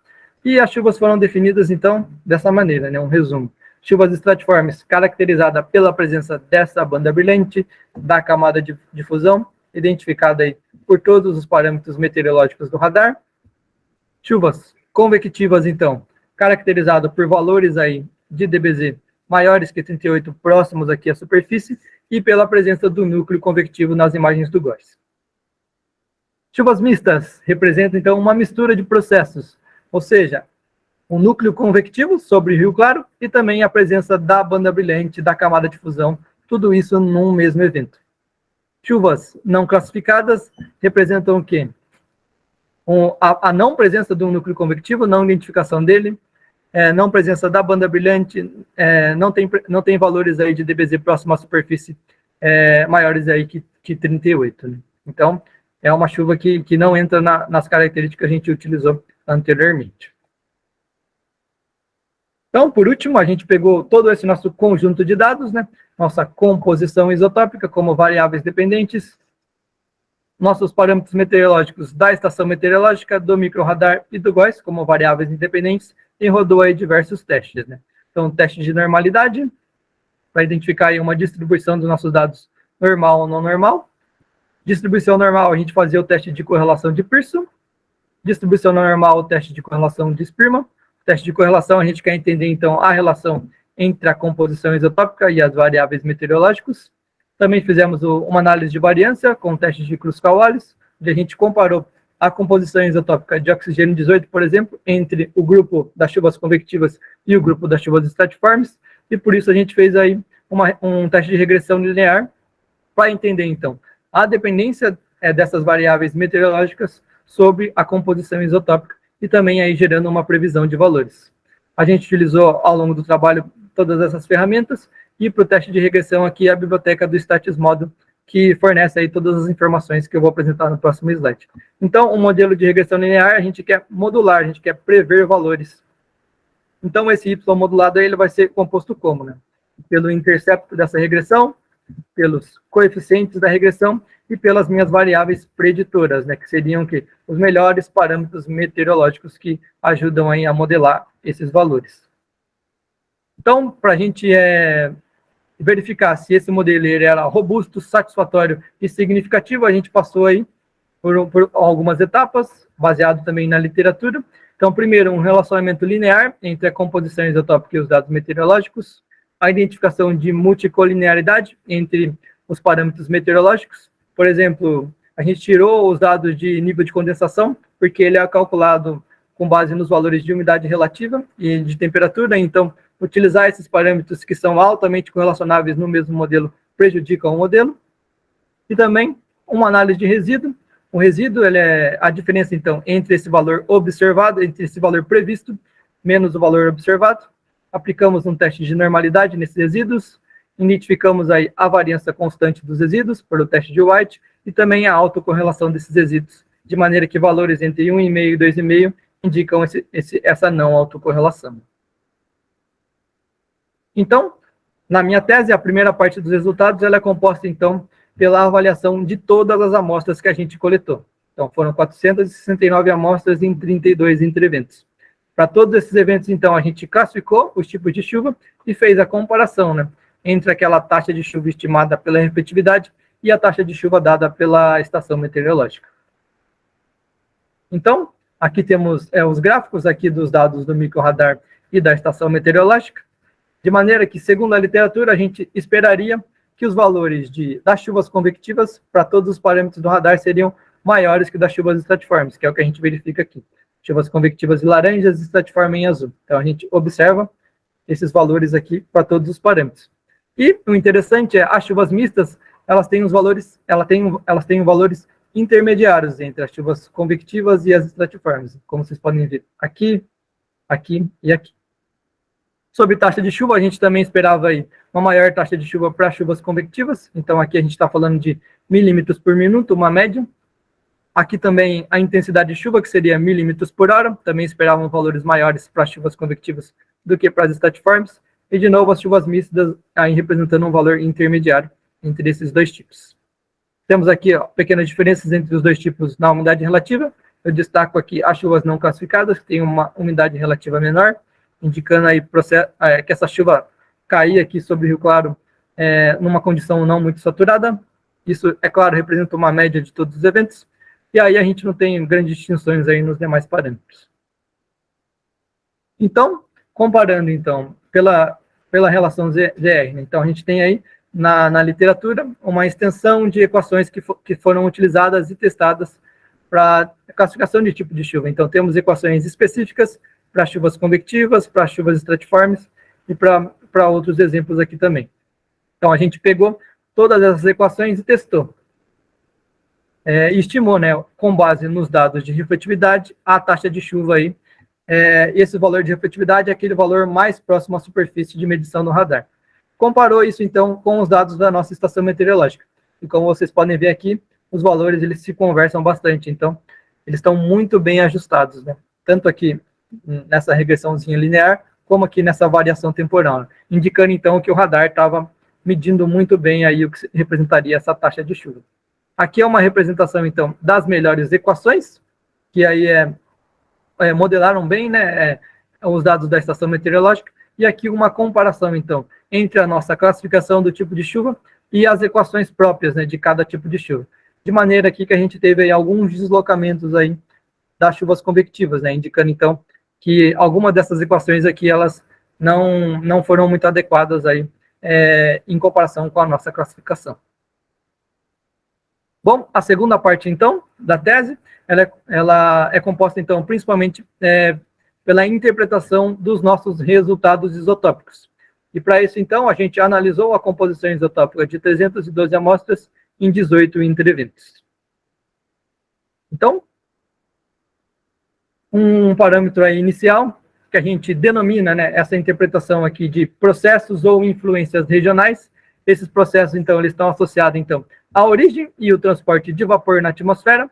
e as chuvas foram definidas, então, dessa maneira, né? Um resumo. Chuvas estratiformes caracterizada pela presença dessa banda brilhante, da camada de difusão, identificada aí por todos os parâmetros meteorológicos do radar. Chuvas convectivas, então, caracterizado por valores aí de dBz maiores que 38, próximos aqui à superfície, e pela presença do núcleo convectivo nas imagens do GOES. Chuvas mistas representam, então, uma mistura de processos, ou seja, um núcleo convectivo sobre Rio Claro e também a presença da banda brilhante, da camada de difusão, tudo isso num mesmo evento. Chuvas não classificadas representam o quê? A não presença de um núcleo convectivo, não identificação dele, não presença da banda brilhante, não tem valores aí de dBz próximo à superfície maiores aí que 38. Né? Então, é uma chuva que não entra nas características que a gente utilizou anteriormente. Então, por último, a gente pegou todo esse nosso conjunto de dados, né? Nossa composição isotópica como variáveis dependentes, nossos parâmetros meteorológicos da estação meteorológica, do microradar e do GOES como variáveis independentes, e rodou aí diversos testes, né? Então, teste de normalidade, para identificar aí uma distribuição dos nossos dados normal ou não normal. Distribuição normal, a gente fazia o teste de correlação de Pearson. Distribuição não normal, o teste de correlação de Spearman. Teste de correlação, a gente quer entender, então, a relação entre a composição isotópica e as variáveis meteorológicas. Também fizemos uma análise de variância com o teste de Kruskal-Wallis, onde a gente comparou a composição isotópica de oxigênio 18, por exemplo, entre o grupo das chuvas convectivas e o grupo das chuvas estratiformes, e por isso a gente fez aí um teste de regressão linear para entender, então, a dependência dessas variáveis meteorológicas sobre a composição isotópica, e também aí gerando uma previsão de valores. A gente utilizou ao longo do trabalho todas essas ferramentas, e para o teste de regressão aqui a biblioteca do StatisModel, que fornece aí todas as informações que eu vou apresentar no próximo slide. Então, um modelo de regressão linear, a gente quer modular, a gente quer prever valores. Então, esse Y modulado aí, ele vai ser composto como, né? Pelo intercepto dessa regressão, pelos coeficientes da regressão e pelas minhas variáveis preditoras, né, que seriam que os melhores parâmetros meteorológicos que ajudam aí a modelar esses valores. Então, para a gente verificar se esse modelo ele era robusto, satisfatório e significativo, a gente passou aí por algumas etapas, baseado também na literatura. Então, primeiro, um relacionamento linear entre a composição isotópica e os dados meteorológicos, a identificação de multicolinearidade entre os parâmetros meteorológicos. Por exemplo, a gente tirou os dados de nível de condensação, porque ele é calculado com base nos valores de umidade relativa e de temperatura, então utilizar esses parâmetros que são altamente correlacionáveis no mesmo modelo prejudica o modelo. E também uma análise de resíduo, O resíduo ele é a diferença, então, entre esse valor observado, entre esse valor previsto, menos o valor observado. Aplicamos um teste de normalidade nesses resíduos, identificamos aí a variância constante dos resíduos, por o teste de White, e também a autocorrelação desses resíduos, de maneira que valores entre 1,5 e 2,5 indicam essa não autocorrelação. Então, na minha tese, a primeira parte dos resultados ela é composta, então, pela avaliação de todas as amostras que a gente coletou. Então, foram 469 amostras em 32 eventos. Para todos esses eventos, então, a gente classificou os tipos de chuva e fez a comparação, né, entre aquela taxa de chuva estimada pela refletividade e a taxa de chuva dada pela estação meteorológica. Então, aqui temos os gráficos aqui dos dados do microradar e da estação meteorológica, de maneira que, segundo a literatura, a gente esperaria que os valores das chuvas convectivas para todos os parâmetros do radar seriam maiores que das chuvas estratiformes, que é o que a gente verifica aqui. Chuvas convectivas em laranjas e estratiforme em azul. Então, a gente observa esses valores aqui para todos os parâmetros. E o interessante é, as chuvas mistas, elas têm valores intermediários entre as chuvas convectivas e as estratiformes, como vocês podem ver aqui, aqui e aqui. Sobre taxa de chuva, a gente também esperava aí uma maior taxa de chuva para chuvas convectivas. Então, aqui a gente está falando de milímetros por minuto, uma média. Aqui também a intensidade de chuva, que seria milímetros por hora. Também esperavam valores maiores para chuvas convectivas do que para as estratiformes. E, de novo, as chuvas mistas aí representando um valor intermediário entre esses dois tipos. Temos aqui pequenas diferenças entre os dois tipos na umidade relativa. Eu destaco aqui as chuvas não classificadas, que têm uma umidade relativa menor, indicando aí que essa chuva caía aqui sobre o Rio Claro numa condição não muito saturada. Isso, é claro, representa uma média de todos os eventos. E aí a gente não tem grandes distinções aí nos demais parâmetros. Então, comparando então pela relação ZR, né? Então a gente tem aí na literatura uma extensão de equações que foram utilizadas e testadas para classificação de tipo de chuva. Então temos equações específicas para chuvas convectivas, para chuvas estratiformes e para outros exemplos aqui também. Então, a gente pegou todas essas equações e testou. E estimou, né, com base nos dados de refletividade, a taxa de chuva aí. Esse valor de refletividade é aquele valor mais próximo à superfície de medição no radar. Comparou isso, então, com os dados da nossa estação meteorológica. E como vocês podem ver aqui, os valores eles se conversam bastante. Então, eles estão muito bem ajustados, né? Tanto aqui nessa regressãozinha linear, como aqui nessa variação temporal, indicando então que o radar estava medindo muito bem aí o que representaria essa taxa de chuva. Aqui é uma representação então das melhores equações, que aí modelaram bem, né, os dados da estação meteorológica, e aqui uma comparação então entre a nossa classificação do tipo de chuva e as equações próprias, né, de cada tipo de chuva. De maneira aqui que a gente teve aí alguns deslocamentos aí das chuvas convectivas, né, indicando então que algumas dessas equações aqui, elas não foram muito adequadas aí, em comparação com a nossa classificação. Bom, a segunda parte, então, da tese, ela é composta, então, principalmente pela interpretação dos nossos resultados isotópicos. E para isso, então, a gente analisou a composição isotópica de 312 amostras em 18 eventos. Então, um parâmetro aí inicial, que a gente denomina, né, essa interpretação aqui de processos ou influências regionais. Esses processos, então, eles estão associados, então, à origem e o transporte de vapor na atmosfera,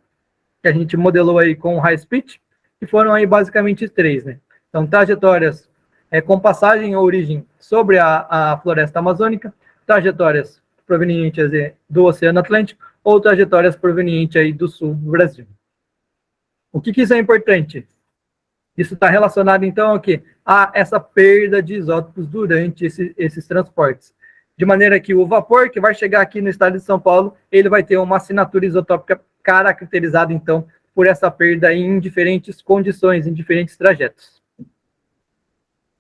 que a gente modelou aí com o high speed, e foram aí basicamente 3, né? Então, trajetórias com passagem ou origem sobre a floresta amazônica, trajetórias provenientes do Oceano Atlântico, ou trajetórias provenientes aí do sul do Brasil. O que isso é importante? Isso está relacionado, então, ao quê? A essa perda de isótopos durante esses transportes. De maneira que o vapor que vai chegar aqui no estado de São Paulo, ele vai ter uma assinatura isotópica caracterizada, então, por essa perda em diferentes condições, em diferentes trajetos.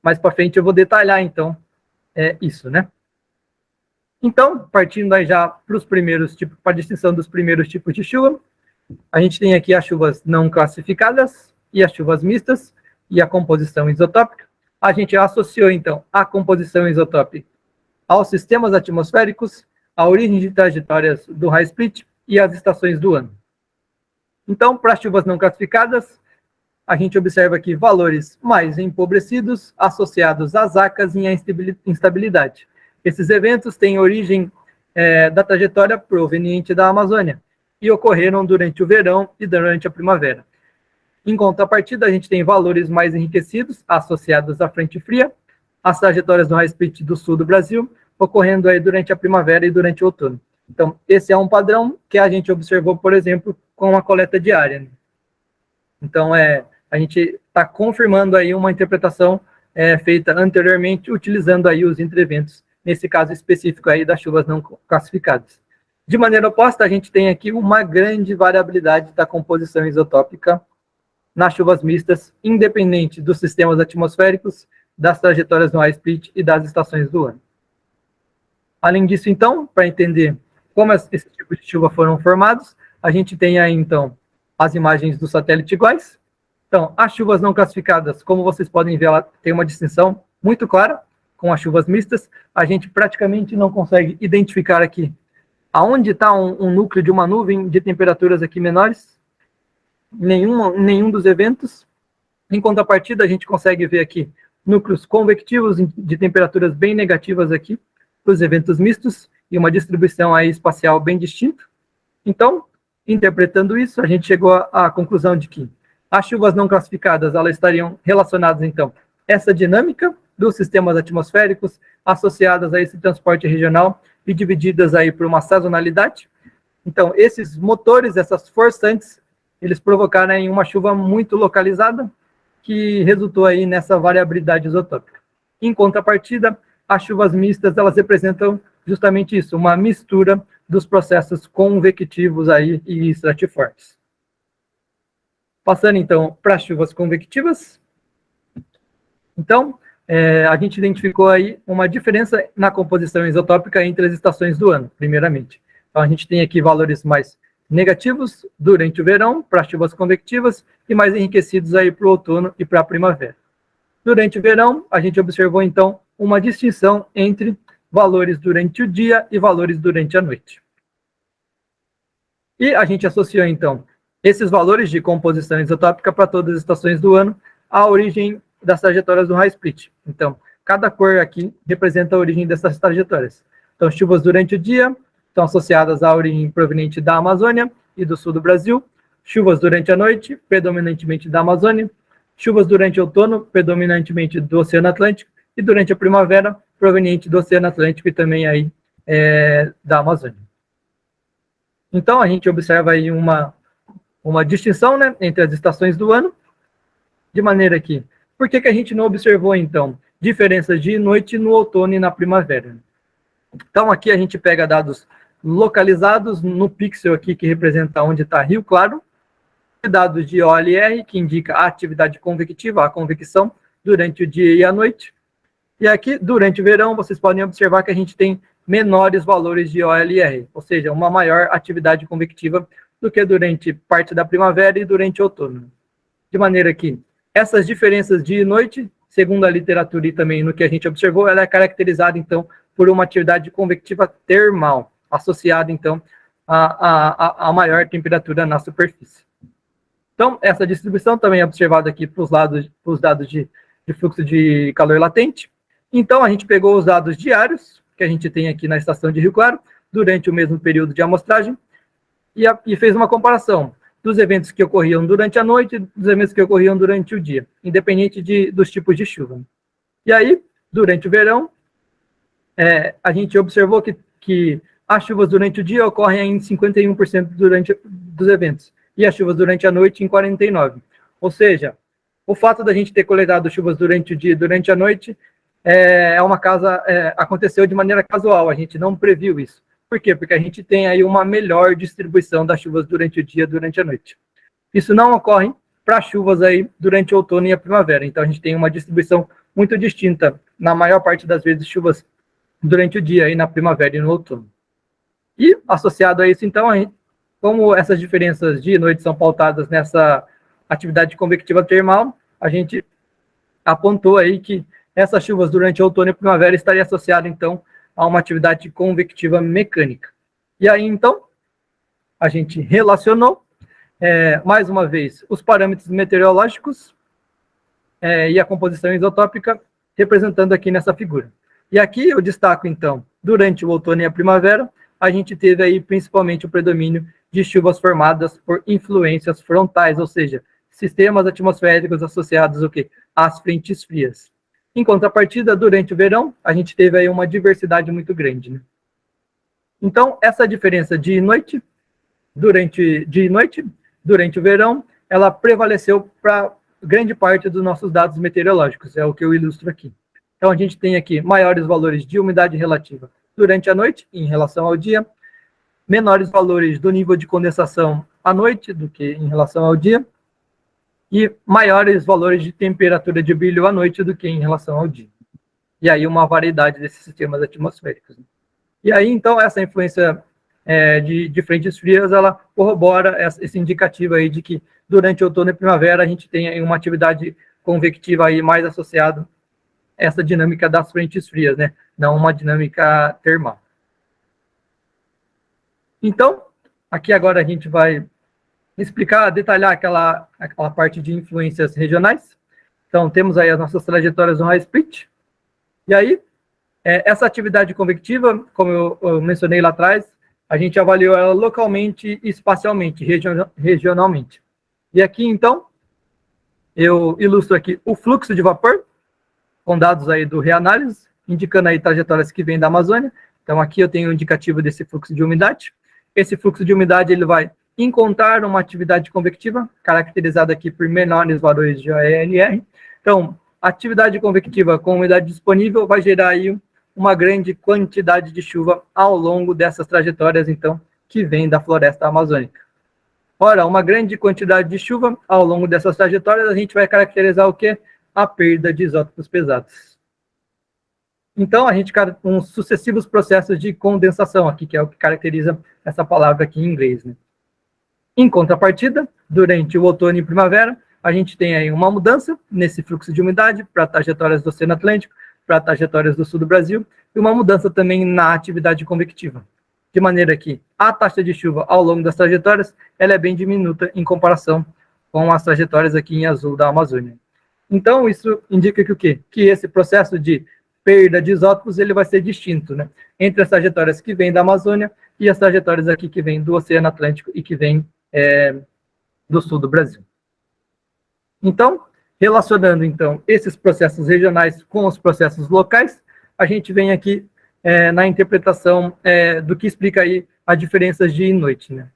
Mais para frente eu vou detalhar, então, isso, né? Então, partindo aí já para os primeiros tipos, para a distinção dos primeiros tipos de chuva, a gente tem aqui as chuvas não classificadas e as chuvas mistas e a composição isotópica. A gente associou, então, a composição isotópica aos sistemas atmosféricos, a origem de trajetórias do high split e as estações do ano. Então, para as chuvas não classificadas, a gente observa aqui valores mais empobrecidos associados às acas e à instabilidade. Esses eventos têm origem da trajetória proveniente da Amazônia e ocorreram durante o verão e durante a primavera. Em contrapartida, a gente tem valores mais enriquecidos associados à frente fria, as trajetórias no high split do sul do Brasil, ocorrendo aí durante a primavera e durante o outono. Então, esse é um padrão que a gente observou, por exemplo, com a coleta diária. Então, a gente está confirmando aí uma interpretação feita anteriormente, utilizando aí os entreventos, nesse caso específico aí das chuvas não classificadas. De maneira oposta, a gente tem aqui uma grande variabilidade da composição isotópica nas chuvas mistas, independente dos sistemas atmosféricos, das trajetórias no high split e das estações do ano. Além disso, então, para entender como esses tipos de chuva foram formados, a gente tem aí, então, as imagens do satélite iguais. Então, as chuvas não classificadas, como vocês podem ver, ela tem uma distinção muito clara com as chuvas mistas. A gente praticamente não consegue identificar aqui aonde está um núcleo de uma nuvem de temperaturas aqui menores, nenhum dos eventos. Em contrapartida, a gente consegue ver aqui núcleos convectivos de temperaturas bem negativas aqui, para os eventos mistos, e uma distribuição aí espacial bem distinta. Então, interpretando isso, a gente chegou à conclusão de que as chuvas não classificadas, elas estariam relacionadas, então, essa dinâmica dos sistemas atmosféricos associadas a esse transporte regional e divididas aí por uma sazonalidade. Então, esses motores, essas forçantes, eles provocaram aí uma chuva muito localizada, que resultou aí nessa variabilidade isotópica. Em contrapartida, as chuvas mistas, elas representam justamente isso, uma mistura dos processos convectivos aí e estratiformes. Passando, então, para as chuvas convectivas. Então, a gente identificou aí uma diferença na composição isotópica entre as estações do ano, primeiramente. Então, a gente tem aqui valores mais negativos durante o verão, para chuvas convectivas, e mais enriquecidos aí para o outono e para a primavera. Durante o verão, a gente observou, então, uma distinção entre valores durante o dia e valores durante a noite. E a gente associou, então, esses valores de composição isotópica para todas as estações do ano à origem das trajetórias do high split. Então, cada cor aqui representa a origem dessas trajetórias. Então, chuvas durante o dia estão associadas à origem proveniente da Amazônia e do sul do Brasil, chuvas durante a noite, predominantemente da Amazônia, chuvas durante o outono, predominantemente do Oceano Atlântico, e durante a primavera, proveniente do Oceano Atlântico e também aí da Amazônia. Então, a gente observa aí uma distinção, né, entre as estações do ano, de maneira que, por que a gente não observou, então, diferenças de noite no outono e na primavera? Então, aqui a gente pega dados localizados no pixel aqui, que representa onde está Rio Claro, e dados de OLR, que indica a atividade convectiva, a convecção, durante o dia e a noite. E aqui, durante o verão, vocês podem observar que a gente tem menores valores de OLR, ou seja, uma maior atividade convectiva do que durante parte da primavera e durante o outono. De maneira que essas diferenças de noite, segundo a literatura e também no que a gente observou, ela é caracterizada, então, por uma atividade convectiva termal, associada, então, a maior temperatura na superfície. Então, essa distribuição também é observada aqui para os dados de fluxo de calor latente. Então, a gente pegou os dados diários, que a gente tem aqui na estação de Rio Claro, durante o mesmo período de amostragem, e fez uma comparação dos eventos que ocorriam durante a noite e dos eventos que ocorriam durante o dia, independente dos tipos de chuva. E aí, durante o verão, a gente observou que as chuvas durante o dia ocorrem em 51% dos eventos, e as chuvas durante a noite em 49%. Ou seja, o fato da gente ter coletado chuvas durante o dia e durante a noite aconteceu de maneira casual, a gente não previu isso. Por quê? Porque a gente tem aí uma melhor distribuição das chuvas durante o dia e durante a noite. Isso não ocorre para chuvas aí durante o outono e a primavera. Então, a gente tem uma distribuição muito distinta, na maior parte das vezes, chuvas durante o dia, aí na primavera e no outono. E, associado a isso, então, como essas diferenças dia e noite são pautadas nessa atividade convectiva termal, a gente apontou aí que essas chuvas durante o outono e primavera estariam associadas, então, a uma atividade convectiva mecânica. E aí, então, a gente relacionou mais uma vez, os parâmetros meteorológicos e a composição isotópica representando aqui nessa figura. E aqui eu destaco, então, durante o outono e a primavera, a gente teve aí principalmente o predomínio de chuvas formadas por influências frontais, ou seja, sistemas atmosféricos associados ao quê? Às frentes frias. Em contrapartida, durante o verão, a gente teve aí uma diversidade muito grande, né? Então, essa diferença durante o verão, ela prevaleceu para grande parte dos nossos dados meteorológicos, é o que eu ilustro aqui. Então, a gente tem aqui maiores valores de umidade relativa durante a noite, em relação ao dia, menores valores do nível de condensação à noite do que em relação ao dia, e maiores valores de temperatura de brilho à noite do que em relação ao dia. E aí uma variedade desses sistemas atmosféricos. E aí, então, essa influência de frentes frias, ela corrobora esse indicativo aí de que durante outono e primavera a gente tem aí uma atividade convectiva aí mais associada a essa dinâmica das frentes frias, né? Não uma dinâmica termal. Então, aqui agora a gente vai explicar, detalhar aquela parte de influências regionais. Então, temos aí as nossas trajetórias no high split. E aí, essa atividade convectiva, como eu mencionei lá atrás, a gente avaliou ela localmente e espacialmente, regionalmente. E aqui, então, eu ilustro aqui o fluxo de vapor, com dados aí do reanálise, indicando aí trajetórias que vêm da Amazônia. Então, aqui eu tenho um indicativo desse fluxo de umidade. Esse fluxo de umidade, ele vai encontrar uma atividade convectiva, caracterizada aqui por menores valores de ORR. Então, a atividade convectiva com umidade disponível vai gerar aí uma grande quantidade de chuva ao longo dessas trajetórias, então, que vem da floresta amazônica. Ora, uma grande quantidade de chuva ao longo dessas trajetórias, a gente vai caracterizar o quê? A perda de isótopos pesados. Então, a gente com sucessivos processos de condensação aqui, que é o que caracteriza essa palavra aqui em inglês, né? Em contrapartida, durante o outono e primavera, a gente tem aí uma mudança nesse fluxo de umidade para trajetórias do Oceano Atlântico, para trajetórias do sul do Brasil, e uma mudança também na atividade convectiva. De maneira que a taxa de chuva ao longo das trajetórias, ela é bem diminuta em comparação com as trajetórias aqui em azul da Amazônia. Então, isso indica que o quê? Que esse processo de perda de isótopos, ele vai ser distinto, né? Entre as trajetórias que vêm da Amazônia e as trajetórias aqui que vêm do Oceano Atlântico e que vêm do sul do Brasil. Então, relacionando, então, esses processos regionais com os processos locais, a gente vem aqui na interpretação do que explica aí as diferenças dia e noite, né?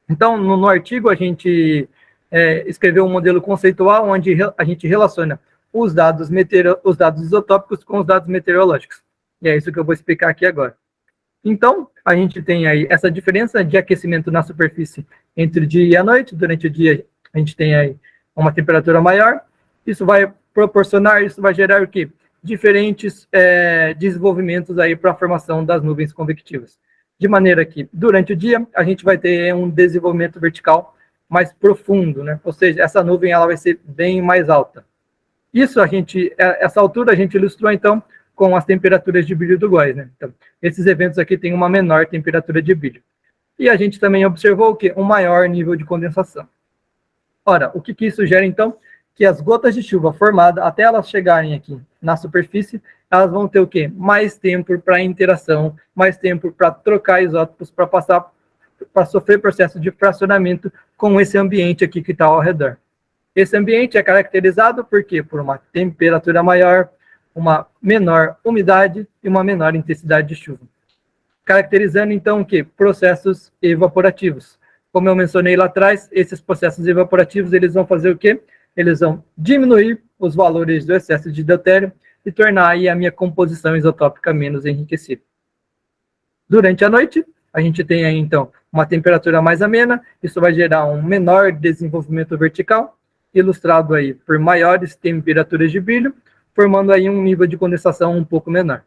Então, no artigo, a gente escreveu um modelo conceitual onde a gente relaciona os dados isotópicos com os dados meteorológicos. E é isso que eu vou explicar aqui agora. Então, a gente tem aí essa diferença de aquecimento na superfície entre o dia e a noite. Durante o dia, a gente tem aí uma temperatura maior. Isso vai gerar o quê? Diferentes desenvolvimentos aí para a formação das nuvens convectivas. De maneira que, durante o dia, a gente vai ter um desenvolvimento vertical mais profundo, né? Ou seja, essa nuvem ela vai ser bem mais alta. Isso essa altura a gente ilustrou, então, com as temperaturas de brilho do GOES, né? Então, esses eventos aqui têm uma menor temperatura de brilho. E a gente também observou o quê? Um maior nível de condensação. Ora, o que isso gera, então? Que as gotas de chuva formadas, até elas chegarem aqui na superfície, elas vão ter o quê? Mais tempo para interação, mais tempo para trocar isótopos, para sofrer processo de fracionamento com esse ambiente aqui que está ao redor. Esse ambiente é caracterizado por quê? Por uma temperatura maior, uma menor umidade e uma menor intensidade de chuva. Caracterizando, então, o quê? Processos evaporativos. Como eu mencionei lá atrás, esses processos evaporativos, eles vão fazer o quê? Eles vão diminuir os valores do excesso de deutério e tornar aí a minha composição isotópica menos enriquecida. Durante a noite, a gente tem aí, então, uma temperatura mais amena, isso vai gerar um menor desenvolvimento vertical, ilustrado aí por maiores temperaturas de brilho, formando aí um nível de condensação um pouco menor.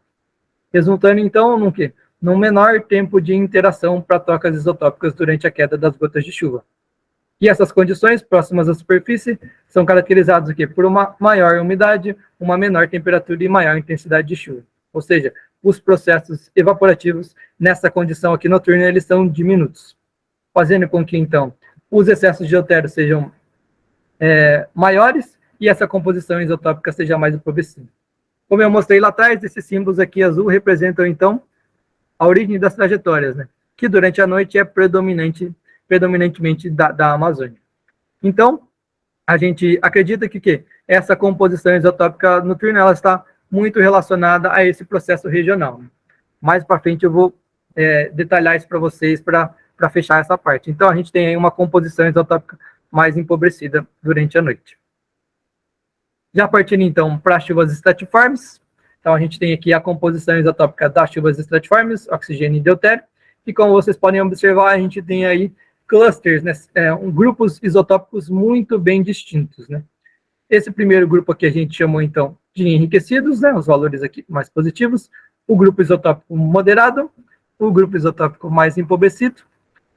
Resultando, então, num menor tempo de interação para trocas isotópicas durante a queda das gotas de chuva. E essas condições próximas à superfície são caracterizadas aqui por uma maior umidade, uma menor temperatura e maior intensidade de chuva. Ou seja, os processos evaporativos nessa condição aqui noturna, eles são diminutos, fazendo com que, então, os excessos de deutério sejam maiores e essa composição isotópica seja mais empobrecida. Como eu mostrei lá atrás, esses símbolos aqui azul representam, então, a origem das trajetórias, né? Que durante a noite é predominantemente da Amazônia. Então, a gente acredita que essa composição isotópica noturna ela está muito relacionada a esse processo regional. Mais para frente eu vou detalhar isso para vocês para fechar essa parte. Então, a gente tem aí uma composição isotópica mais empobrecida durante a noite. Já partindo, então, para as chuvas estratiformes, então a gente tem aqui a composição isotópica das chuvas estratiformes, oxigênio e deutério, e como vocês podem observar, a gente tem aí clusters, né, grupos isotópicos muito bem distintos, né? Esse primeiro grupo aqui a gente chamou, então, de enriquecidos, né, os valores aqui mais positivos, o grupo isotópico moderado, o grupo isotópico mais empobrecido.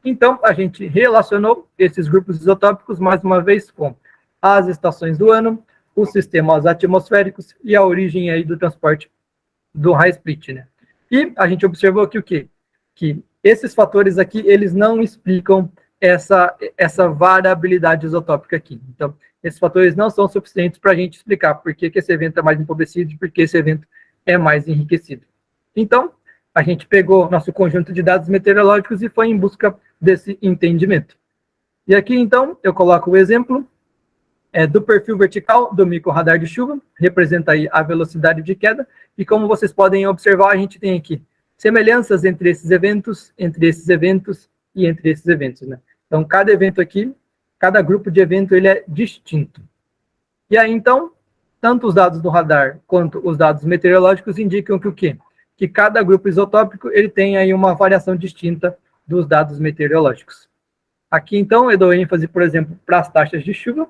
Então, a gente relacionou esses grupos isotópicos, mais uma vez, com as estações do ano, os sistemas atmosféricos e a origem aí do transporte do high split, né? E a gente observou aqui o quê? Que esses fatores aqui, eles não explicam essa variabilidade isotópica aqui. Então, esses fatores não são suficientes para a gente explicar por que esse evento é mais empobrecido e por que esse evento é mais enriquecido. Então, a gente pegou nosso conjunto de dados meteorológicos e foi em busca desse entendimento. E aqui, então, eu coloco o exemplo do perfil vertical do microradar de chuva, representa aí a velocidade de queda, e como vocês podem observar, a gente tem aqui semelhanças entre esses eventos e entre esses eventos, né? Então, cada evento aqui, cada grupo de evento, ele é distinto. E aí, então, tanto os dados do radar quanto os dados meteorológicos indicam que o quê? Que cada grupo isotópico, ele tem aí uma variação distinta dos dados meteorológicos. Aqui, então, eu dou ênfase, por exemplo, para as taxas de chuva.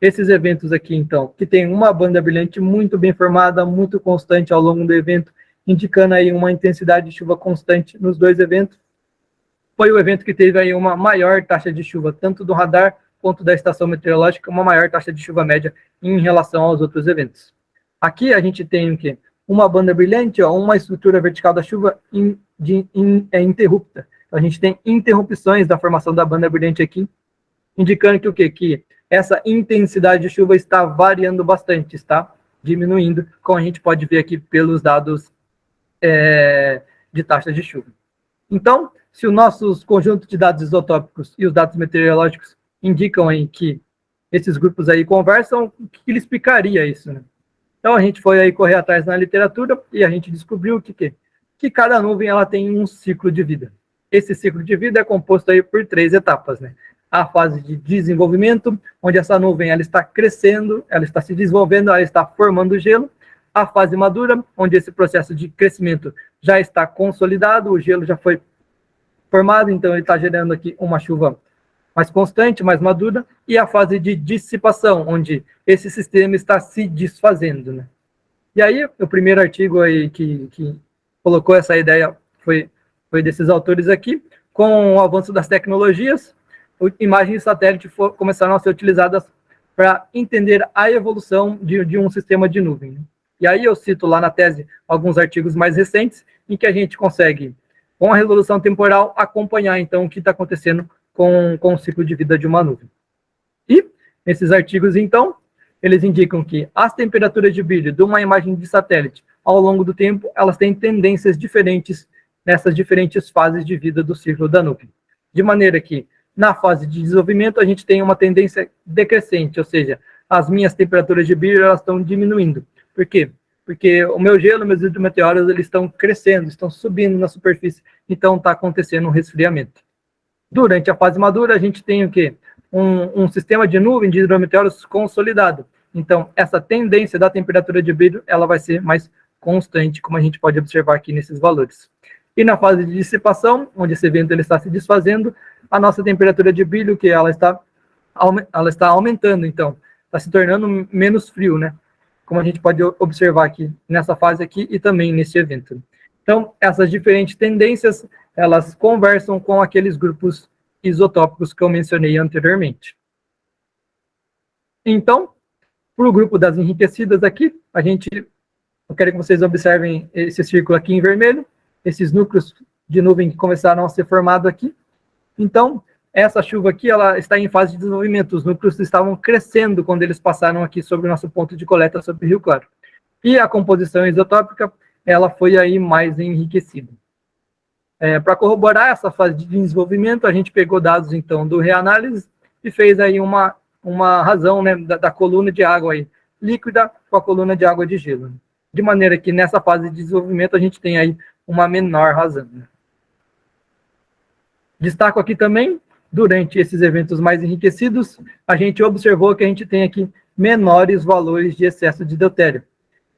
Esses eventos aqui, então, que tem uma banda brilhante muito bem formada, muito constante ao longo do evento, indicando aí uma intensidade de chuva constante nos dois eventos. Foi o evento que teve aí uma maior taxa de chuva, tanto do radar quanto da estação meteorológica, uma maior taxa de chuva média em relação aos outros eventos. Aqui a gente tem o quê? Uma banda brilhante, uma estrutura vertical da chuva interrupta. Então, a gente tem interrupções da formação da banda brilhante aqui, indicando que o quê? Que essa intensidade de chuva está variando bastante, está diminuindo, como a gente pode ver aqui pelos dados de taxa de chuva. Então, se o nosso conjunto de dados isotópicos e os dados meteorológicos indicam aí que esses grupos aí conversam, o que ele explicaria isso, né? Então, a gente foi aí correr atrás na literatura e a gente descobriu que cada nuvem ela tem um ciclo de vida. Esse ciclo de vida é composto aí por 3 etapas, né? A fase de desenvolvimento, onde essa nuvem ela está crescendo, ela está se desenvolvendo, ela está formando gelo. A fase madura, onde esse processo de crescimento já está consolidado, o gelo já foi formado, então ele está gerando aqui uma chuva mais constante, mais madura. E a fase de dissipação, onde esse sistema está se desfazendo, né? E aí, o primeiro artigo aí que colocou essa ideia foi desses autores aqui. Com o avanço das tecnologias, imagens de satélite começaram a ser utilizadas para entender a evolução de um sistema de nuvem, né? E aí eu cito lá na tese alguns artigos mais recentes em que a gente consegue, com a resolução temporal, acompanhar então o que está acontecendo com o ciclo de vida de uma nuvem. E esses artigos, então, eles indicam que as temperaturas de brilho de uma imagem de satélite, ao longo do tempo, elas têm tendências diferentes nessas diferentes fases de vida do ciclo da nuvem. De maneira que, na fase de desenvolvimento, a gente tem uma tendência decrescente, ou seja, as minhas temperaturas de brilho elas estão diminuindo. Por quê? Porque o meu gelo, meus hidrometeoros, eles estão crescendo, estão subindo na superfície, então está acontecendo um resfriamento. Durante a fase madura, a gente tem o quê? Um sistema de nuvem de hidrometeoros consolidado. Então, essa tendência da temperatura de brilho, ela vai ser mais constante, como a gente pode observar aqui nesses valores. E na fase de dissipação, onde esse evento ele está se desfazendo, a nossa temperatura de brilho, que ela está aumentando, então, está se tornando menos frio, né? Como a gente pode observar aqui nessa fase aqui e também nesse evento. Então, essas diferentes tendências, elas conversam com aqueles grupos isotópicos que eu mencionei anteriormente. Então, para o grupo das enriquecidas aqui, eu quero que vocês observem esse círculo aqui em vermelho, esses núcleos de nuvem que começaram a ser formados aqui. Então, essa chuva aqui, ela está em fase de desenvolvimento. Os núcleos estavam crescendo quando eles passaram aqui sobre o nosso ponto de coleta sobre o Rio Claro. E a composição isotópica, ela foi aí mais enriquecida. Para corroborar essa fase de desenvolvimento, a gente pegou dados, então, do reanálise e fez aí uma razão, né, da coluna de água aí, líquida com a coluna de água de gelo. De maneira que nessa fase de desenvolvimento a gente tem aí uma menor razão. Né? Destaco aqui também, durante esses eventos mais enriquecidos, a gente observou que a gente tem aqui menores valores de excesso de deutério.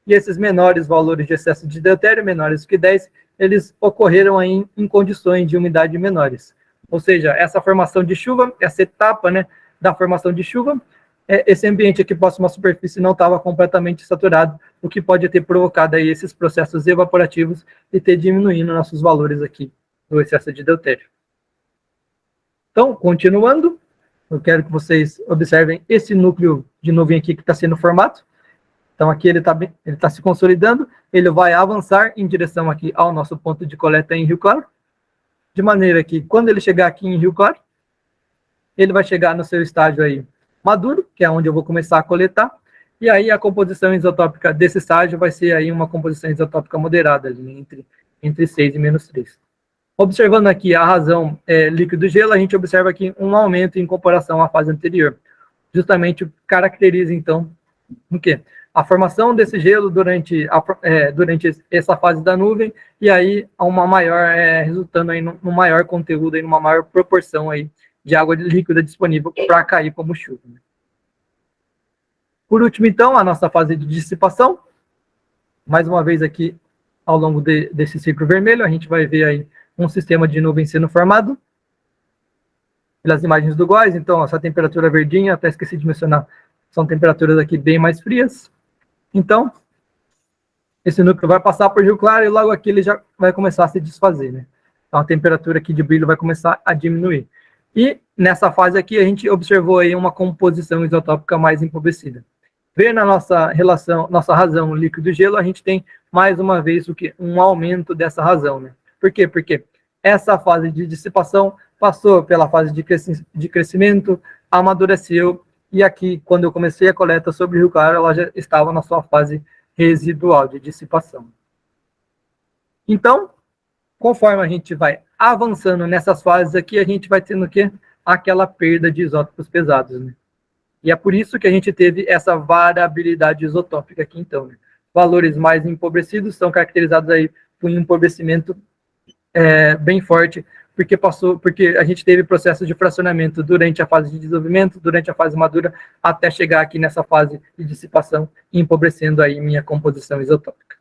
E esses menores valores de excesso de deutério, menores que 10, eles ocorreram aí em condições de umidade menores. Ou seja, essa formação de chuva, essa etapa, né, da formação de chuva, esse ambiente aqui próximo à superfície não estava completamente saturado, o que pode ter provocado aí esses processos evaporativos e ter diminuindo nossos valores aqui do excesso de deutério. Então, continuando, eu quero que vocês observem esse núcleo de nuvem aqui que está sendo formado. Então, aqui ele está se consolidando, ele vai avançar em direção aqui ao nosso ponto de coleta em Rio Claro, de maneira que, quando ele chegar aqui em Rio Claro, ele vai chegar no seu estágio aí maduro, que é onde eu vou começar a coletar, e aí a composição isotópica desse estágio vai ser aí uma composição isotópica moderada, ali, entre 6 e menos 3. Observando aqui a razão líquido-gelo, a gente observa aqui um aumento em comparação à fase anterior. Justamente caracteriza, então, o quê? A formação desse gelo durante essa fase da nuvem, e aí uma maior, resultando aí num maior conteúdo, aí, numa maior proporção aí de água líquida disponível para cair como chuva. Por último, então, a nossa fase de dissipação. Mais uma vez aqui, ao longo desse ciclo vermelho, a gente vai ver aí um sistema de nuvem sendo formado. Pelas imagens do GOES, então, essa temperatura verdinha, até esqueci de mencionar, são temperaturas aqui bem mais frias. Então, esse núcleo vai passar por Rio Claro e logo aqui ele já vai começar a se desfazer, né? Então, a temperatura aqui de brilho vai começar a diminuir. E nessa fase aqui, a gente observou aí uma composição isotópica mais empobrecida. Ver na nossa razão líquido-gelo, a gente tem, mais uma vez, um aumento dessa razão, né? Por quê? Porque essa fase de dissipação passou pela fase de crescimento, amadureceu, e aqui, quando eu comecei a coleta sobre o Rio Claro, ela já estava na sua fase residual de dissipação. Então, conforme a gente vai avançando nessas fases aqui, a gente vai tendo o quê? Aquela perda de isótopos pesados, né? E é por isso que a gente teve essa variabilidade isotópica aqui, então. Né? Valores mais empobrecidos são caracterizados aí por um empobrecimento bem forte, porque a gente teve processo de fracionamento durante a fase de desenvolvimento, durante a fase madura, até chegar aqui nessa fase de dissipação, empobrecendo aí minha composição isotópica.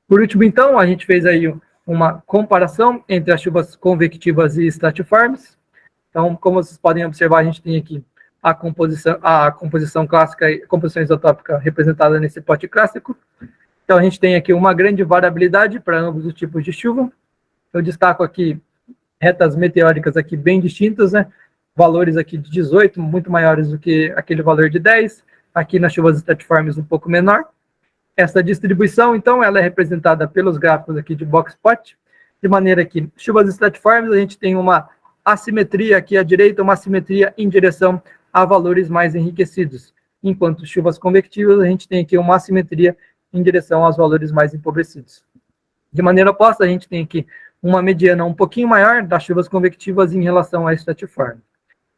Por último, então, a gente fez aí uma comparação entre as chuvas convectivas e stratiformes. Então, como vocês podem observar, a gente tem aqui a composição clássica e a composição isotópica representada nesse pote clássico. Então, a gente tem aqui uma grande variabilidade para ambos os tipos de chuva. Eu destaco aqui retas meteóricas aqui bem distintas, né? Valores aqui de 18, muito maiores do que aquele valor de 10. Aqui nas chuvas stratiformes um pouco menor. Essa distribuição, então, ela é representada pelos gráficos aqui de box plot, de maneira que chuvas stratiformes a gente tem uma assimetria aqui à direita, uma assimetria em direção a valores mais enriquecidos. Enquanto chuvas convectivas, a gente tem aqui uma assimetria em direção aos valores mais empobrecidos. De maneira oposta, a gente tem aqui uma mediana um pouquinho maior das chuvas convectivas em relação à stratiforme.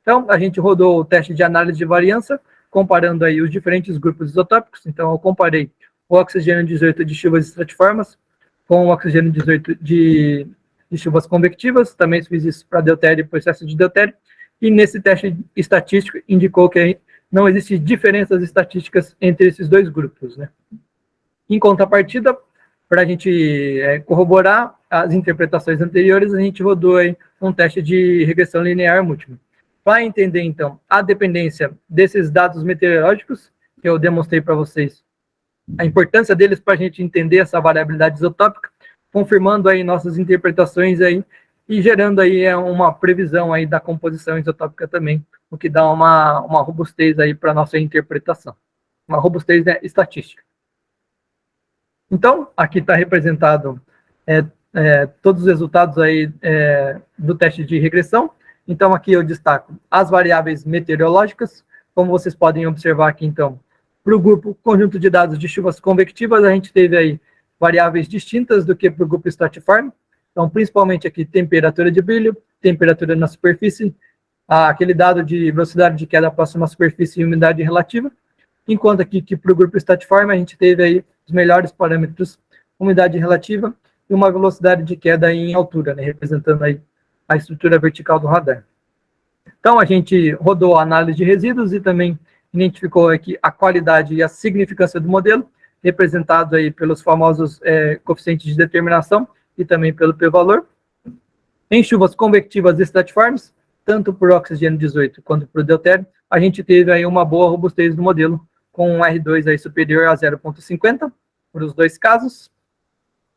Então, a gente rodou o teste de análise de variância, comparando aí os diferentes grupos isotópicos. Então, eu comparei o oxigênio 18 de chuvas estratiformes com o oxigênio 18 de chuvas convectivas. Também fiz isso para deutério e processo de deutério. E nesse teste estatístico indicou que não existe diferenças estatísticas entre esses dois grupos, né? Em contrapartida, para a gente corroborar as interpretações anteriores, a gente rodou aí um teste de regressão linear múltipla. Para entender, então, a dependência desses dados meteorológicos, que eu demonstrei para vocês, a importância deles para a gente entender essa variabilidade isotópica, confirmando aí nossas interpretações aí, e gerando aí uma previsão aí da composição isotópica também, o que dá uma robustez aí para a nossa interpretação. Uma robustez estatística. Então, aqui está representado todos os resultados aí do teste de regressão. Então, aqui eu destaco as variáveis meteorológicas, como vocês podem observar aqui, então, para o grupo conjunto de dados de chuvas convectivas, a gente teve aí variáveis distintas do que para o grupo stratiforme. Então, principalmente aqui, temperatura de brilho, temperatura na superfície, aquele dado de velocidade de queda próxima à superfície e umidade relativa, enquanto aqui que para o grupo stratiforme, a gente teve aí os melhores parâmetros, umidade relativa e uma velocidade de queda em altura, né, representando aí a estrutura vertical do radar. Então, a gente rodou a análise de resíduos e também identificou aqui a qualidade e a significância do modelo, representado aí pelos famosos coeficientes de determinação e também pelo p-valor. Em chuvas convectivas stratiformes, tanto por oxigênio 18 quanto por deutério, a gente teve aí uma boa robustez do modelo, com um R2 aí superior a 0,50, por os dois casos.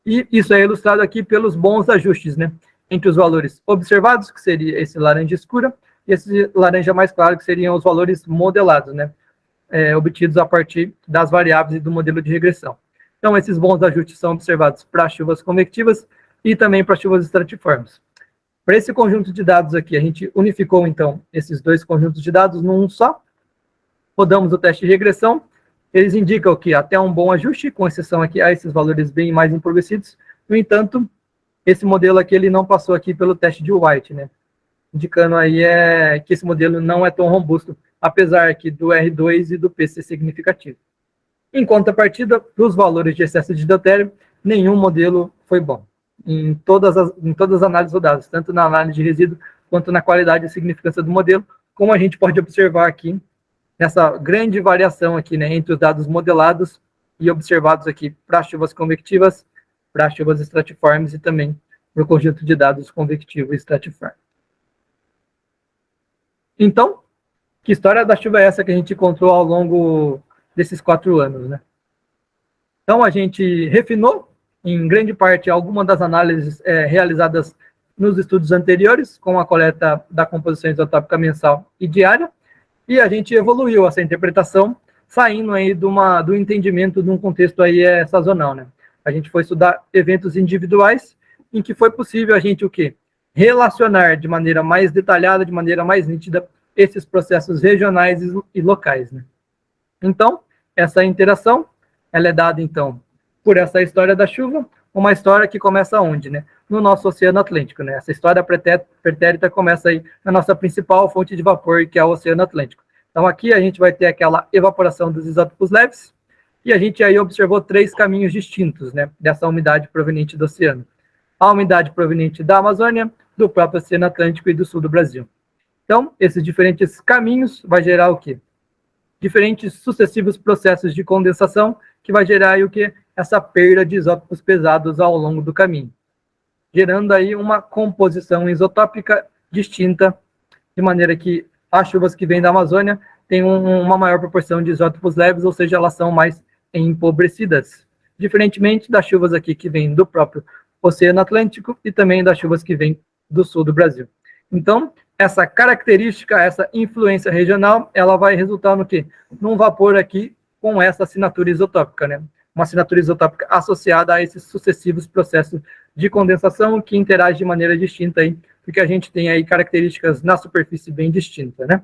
E isso é ilustrado aqui pelos bons ajustes, né? Entre os valores observados, que seria esse laranja escura, e esse laranja mais claro, que seriam os valores modelados, né? Obtidos a partir das variáveis e do modelo de regressão. Então, esses bons ajustes são observados para chuvas convectivas e também para chuvas stratiformes. Para esse conjunto de dados aqui, a gente unificou, então, esses dois conjuntos de dados num só. Rodamos o teste de regressão. Eles indicam que até um bom ajuste, com exceção aqui a esses valores bem mais empobrecidos. No entanto, esse modelo aqui, ele não passou aqui pelo teste de White, né? Indicando aí que esse modelo não é tão robusto, apesar aqui do R2 e do P ser significativo. Em contrapartida, para os valores de excesso de deutério, nenhum modelo foi bom. Em todas as análises rodadas, tanto na análise de resíduo, quanto na qualidade e significância do modelo, como a gente pode observar aqui, nessa grande variação aqui, né, entre os dados modelados e observados aqui para chuvas convectivas, para chuvas stratiformes e também para o conjunto de dados convectivo e stratiforme. Então, que história da chuva é essa que a gente encontrou ao longo desses 4 anos, né? Então, a gente refinou, em grande parte, algumas das análises realizadas nos estudos anteriores, com a coleta da composição isotópica mensal e diária, e a gente evoluiu essa interpretação, saindo aí do entendimento de um contexto aí sazonal, né? A gente foi estudar eventos individuais, em que foi possível a gente o quê? Relacionar de maneira mais detalhada, de maneira mais nítida, esses processos regionais e locais, né? Então, essa interação, ela é dada, então, por essa história da chuva, uma história que começa onde, né? No nosso Oceano Atlântico, né? Essa história pretérita começa aí na nossa principal fonte de vapor, que é o Oceano Atlântico. Então, aqui a gente vai ter aquela evaporação dos isótopos leves, e a gente aí observou 3 caminhos distintos, né? Dessa umidade proveniente do oceano. A umidade proveniente da Amazônia, do próprio Oceano Atlântico e do sul do Brasil. Então, esses diferentes caminhos vai gerar o quê? Diferentes sucessivos processos de condensação, que vai gerar aí o quê? Essa perda de isótopos pesados ao longo do caminho, gerando aí uma composição isotópica distinta, de maneira que as chuvas que vêm da Amazônia têm uma maior proporção de isótopos leves, ou seja, elas são mais empobrecidas, diferentemente das chuvas aqui que vêm do próprio Oceano Atlântico e também das chuvas que vêm do sul do Brasil. Então, essa característica, essa influência regional, ela vai resultar no quê? Num vapor aqui com essa assinatura isotópica, né? Uma assinatura isotópica associada a esses sucessivos processos de condensação que interagem de maneira distinta aí, porque a gente tem aí características na superfície bem distintas, né?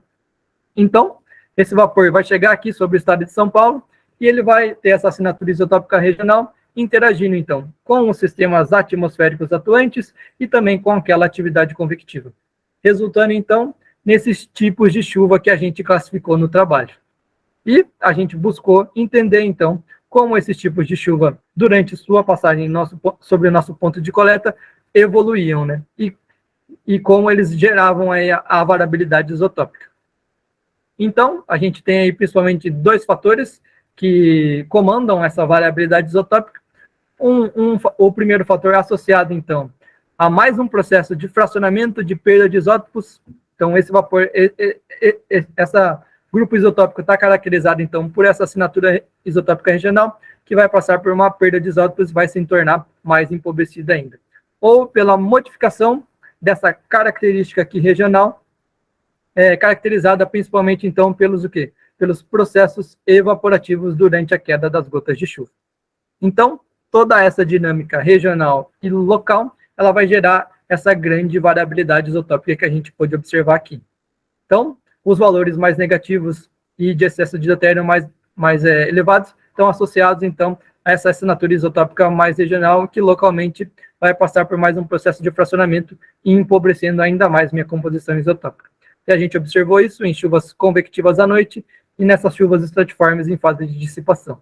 Então, esse vapor vai chegar aqui sobre o estado de São Paulo e ele vai ter essa assinatura isotópica regional interagindo, então, com os sistemas atmosféricos atuantes e também com aquela atividade convectiva, resultando, então, nesses tipos de chuva que a gente classificou no trabalho. E a gente buscou entender, então, como esses tipos de chuva, durante sua passagem sobre o nosso ponto de coleta, evoluíam, né? E como eles geravam aí a variabilidade isotópica. Então, a gente tem aí principalmente 2 fatores que comandam essa variabilidade isotópica. O primeiro fator é associado, então, a mais um processo de fracionamento de perda de isótopos. Então, esse vapor, essa grupo isotópico está caracterizado, então, por essa assinatura isotópica regional, que vai passar por uma perda de isótopos e vai se tornar mais empobrecida ainda. Ou pela modificação dessa característica aqui regional, caracterizada principalmente, então, pelos o quê? Pelos processos evaporativos durante a queda das gotas de chuva. Então, toda essa dinâmica regional e local, ela vai gerar essa grande variabilidade isotópica que a gente pode observar aqui. Então, os valores mais negativos e de excesso de deutério mais elevados estão associados, então, a essa assinatura isotópica mais regional, que localmente vai passar por mais um processo de fracionamento e empobrecendo ainda mais minha composição isotópica. E a gente observou isso em chuvas convectivas à noite e nessas chuvas estratiformes em fase de dissipação.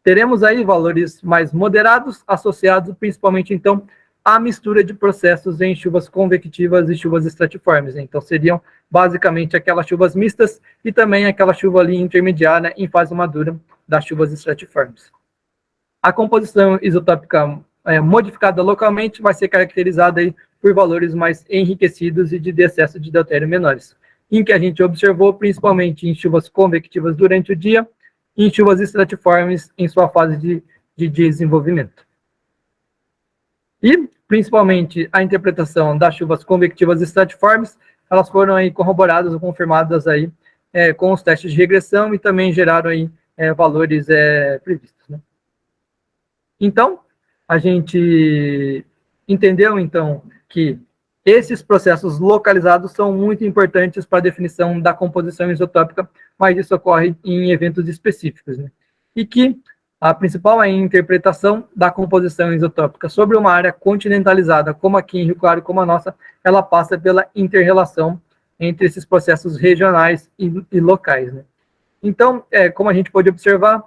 Teremos aí valores mais moderados, associados principalmente, então, à mistura de processos em chuvas convectivas e chuvas estratiformes. Então, seriam basicamente aquelas chuvas mistas e também aquela chuva ali intermediária em fase madura das chuvas estratiformes. A composição isotópica modificada localmente vai ser caracterizada aí por valores mais enriquecidos e de excesso de deutério menores, em que a gente observou principalmente em chuvas convectivas durante o dia e em chuvas estratiformes em sua fase de desenvolvimento. E, principalmente, a interpretação das chuvas convectivas estratiformes, elas foram aí corroboradas ou confirmadas aí, com os testes de regressão e também geraram aí, valores previstos, né? Então, a gente entendeu, então, que esses processos localizados são muito importantes para a definição da composição isotópica, mas isso ocorre em eventos específicos, né? E que a principal interpretação da composição isotópica sobre uma área continentalizada, como aqui em Rio Claro, como a nossa, ela passa pela inter-relação entre esses processos regionais e locais, né? Então, como a gente pode observar,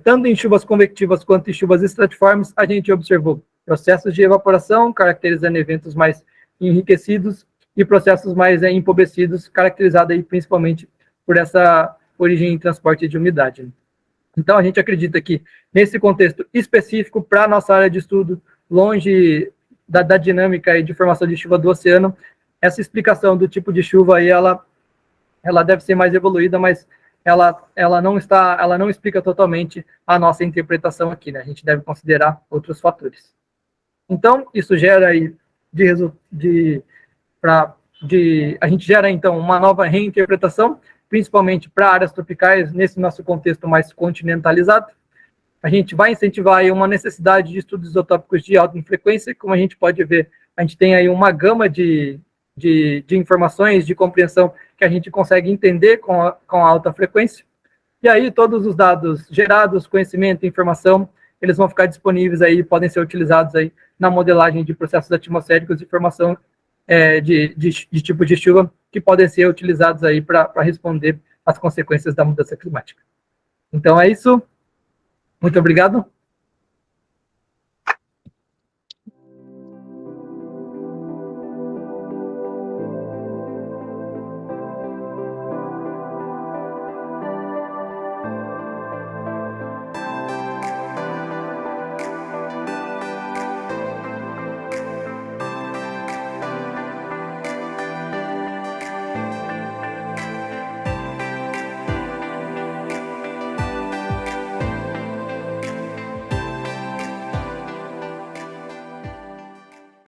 tanto em chuvas convectivas quanto em chuvas estratiformes, a gente observou processos de evaporação, caracterizando eventos mais enriquecidos, e processos mais empobrecidos, caracterizados aí principalmente por essa origem em transporte de umidade, né? Então, a gente acredita que, nesse contexto específico, para a nossa área de estudo, longe da dinâmica e de formação de chuva do oceano, essa explicação do tipo de chuva aí, ela deve ser mais evoluída, mas ela não explica totalmente a nossa interpretação aqui, né? A gente deve considerar outros fatores. Então, isso gera aí a gente gera, então, uma nova reinterpretação, principalmente para áreas tropicais, nesse nosso contexto mais continentalizado. A gente vai incentivar aí uma necessidade de estudos isotópicos de alta frequência. Como a gente pode ver, a gente tem aí uma gama de informações, de compreensão que a gente consegue entender com a alta frequência. E aí todos os dados gerados, conhecimento, informação, eles vão ficar disponíveis aí, podem ser utilizados aí na modelagem de processos atmosféricos de formação de tipo de chuva, que podem ser utilizados aí para responder às consequências da mudança climática. Então é isso. Muito obrigado.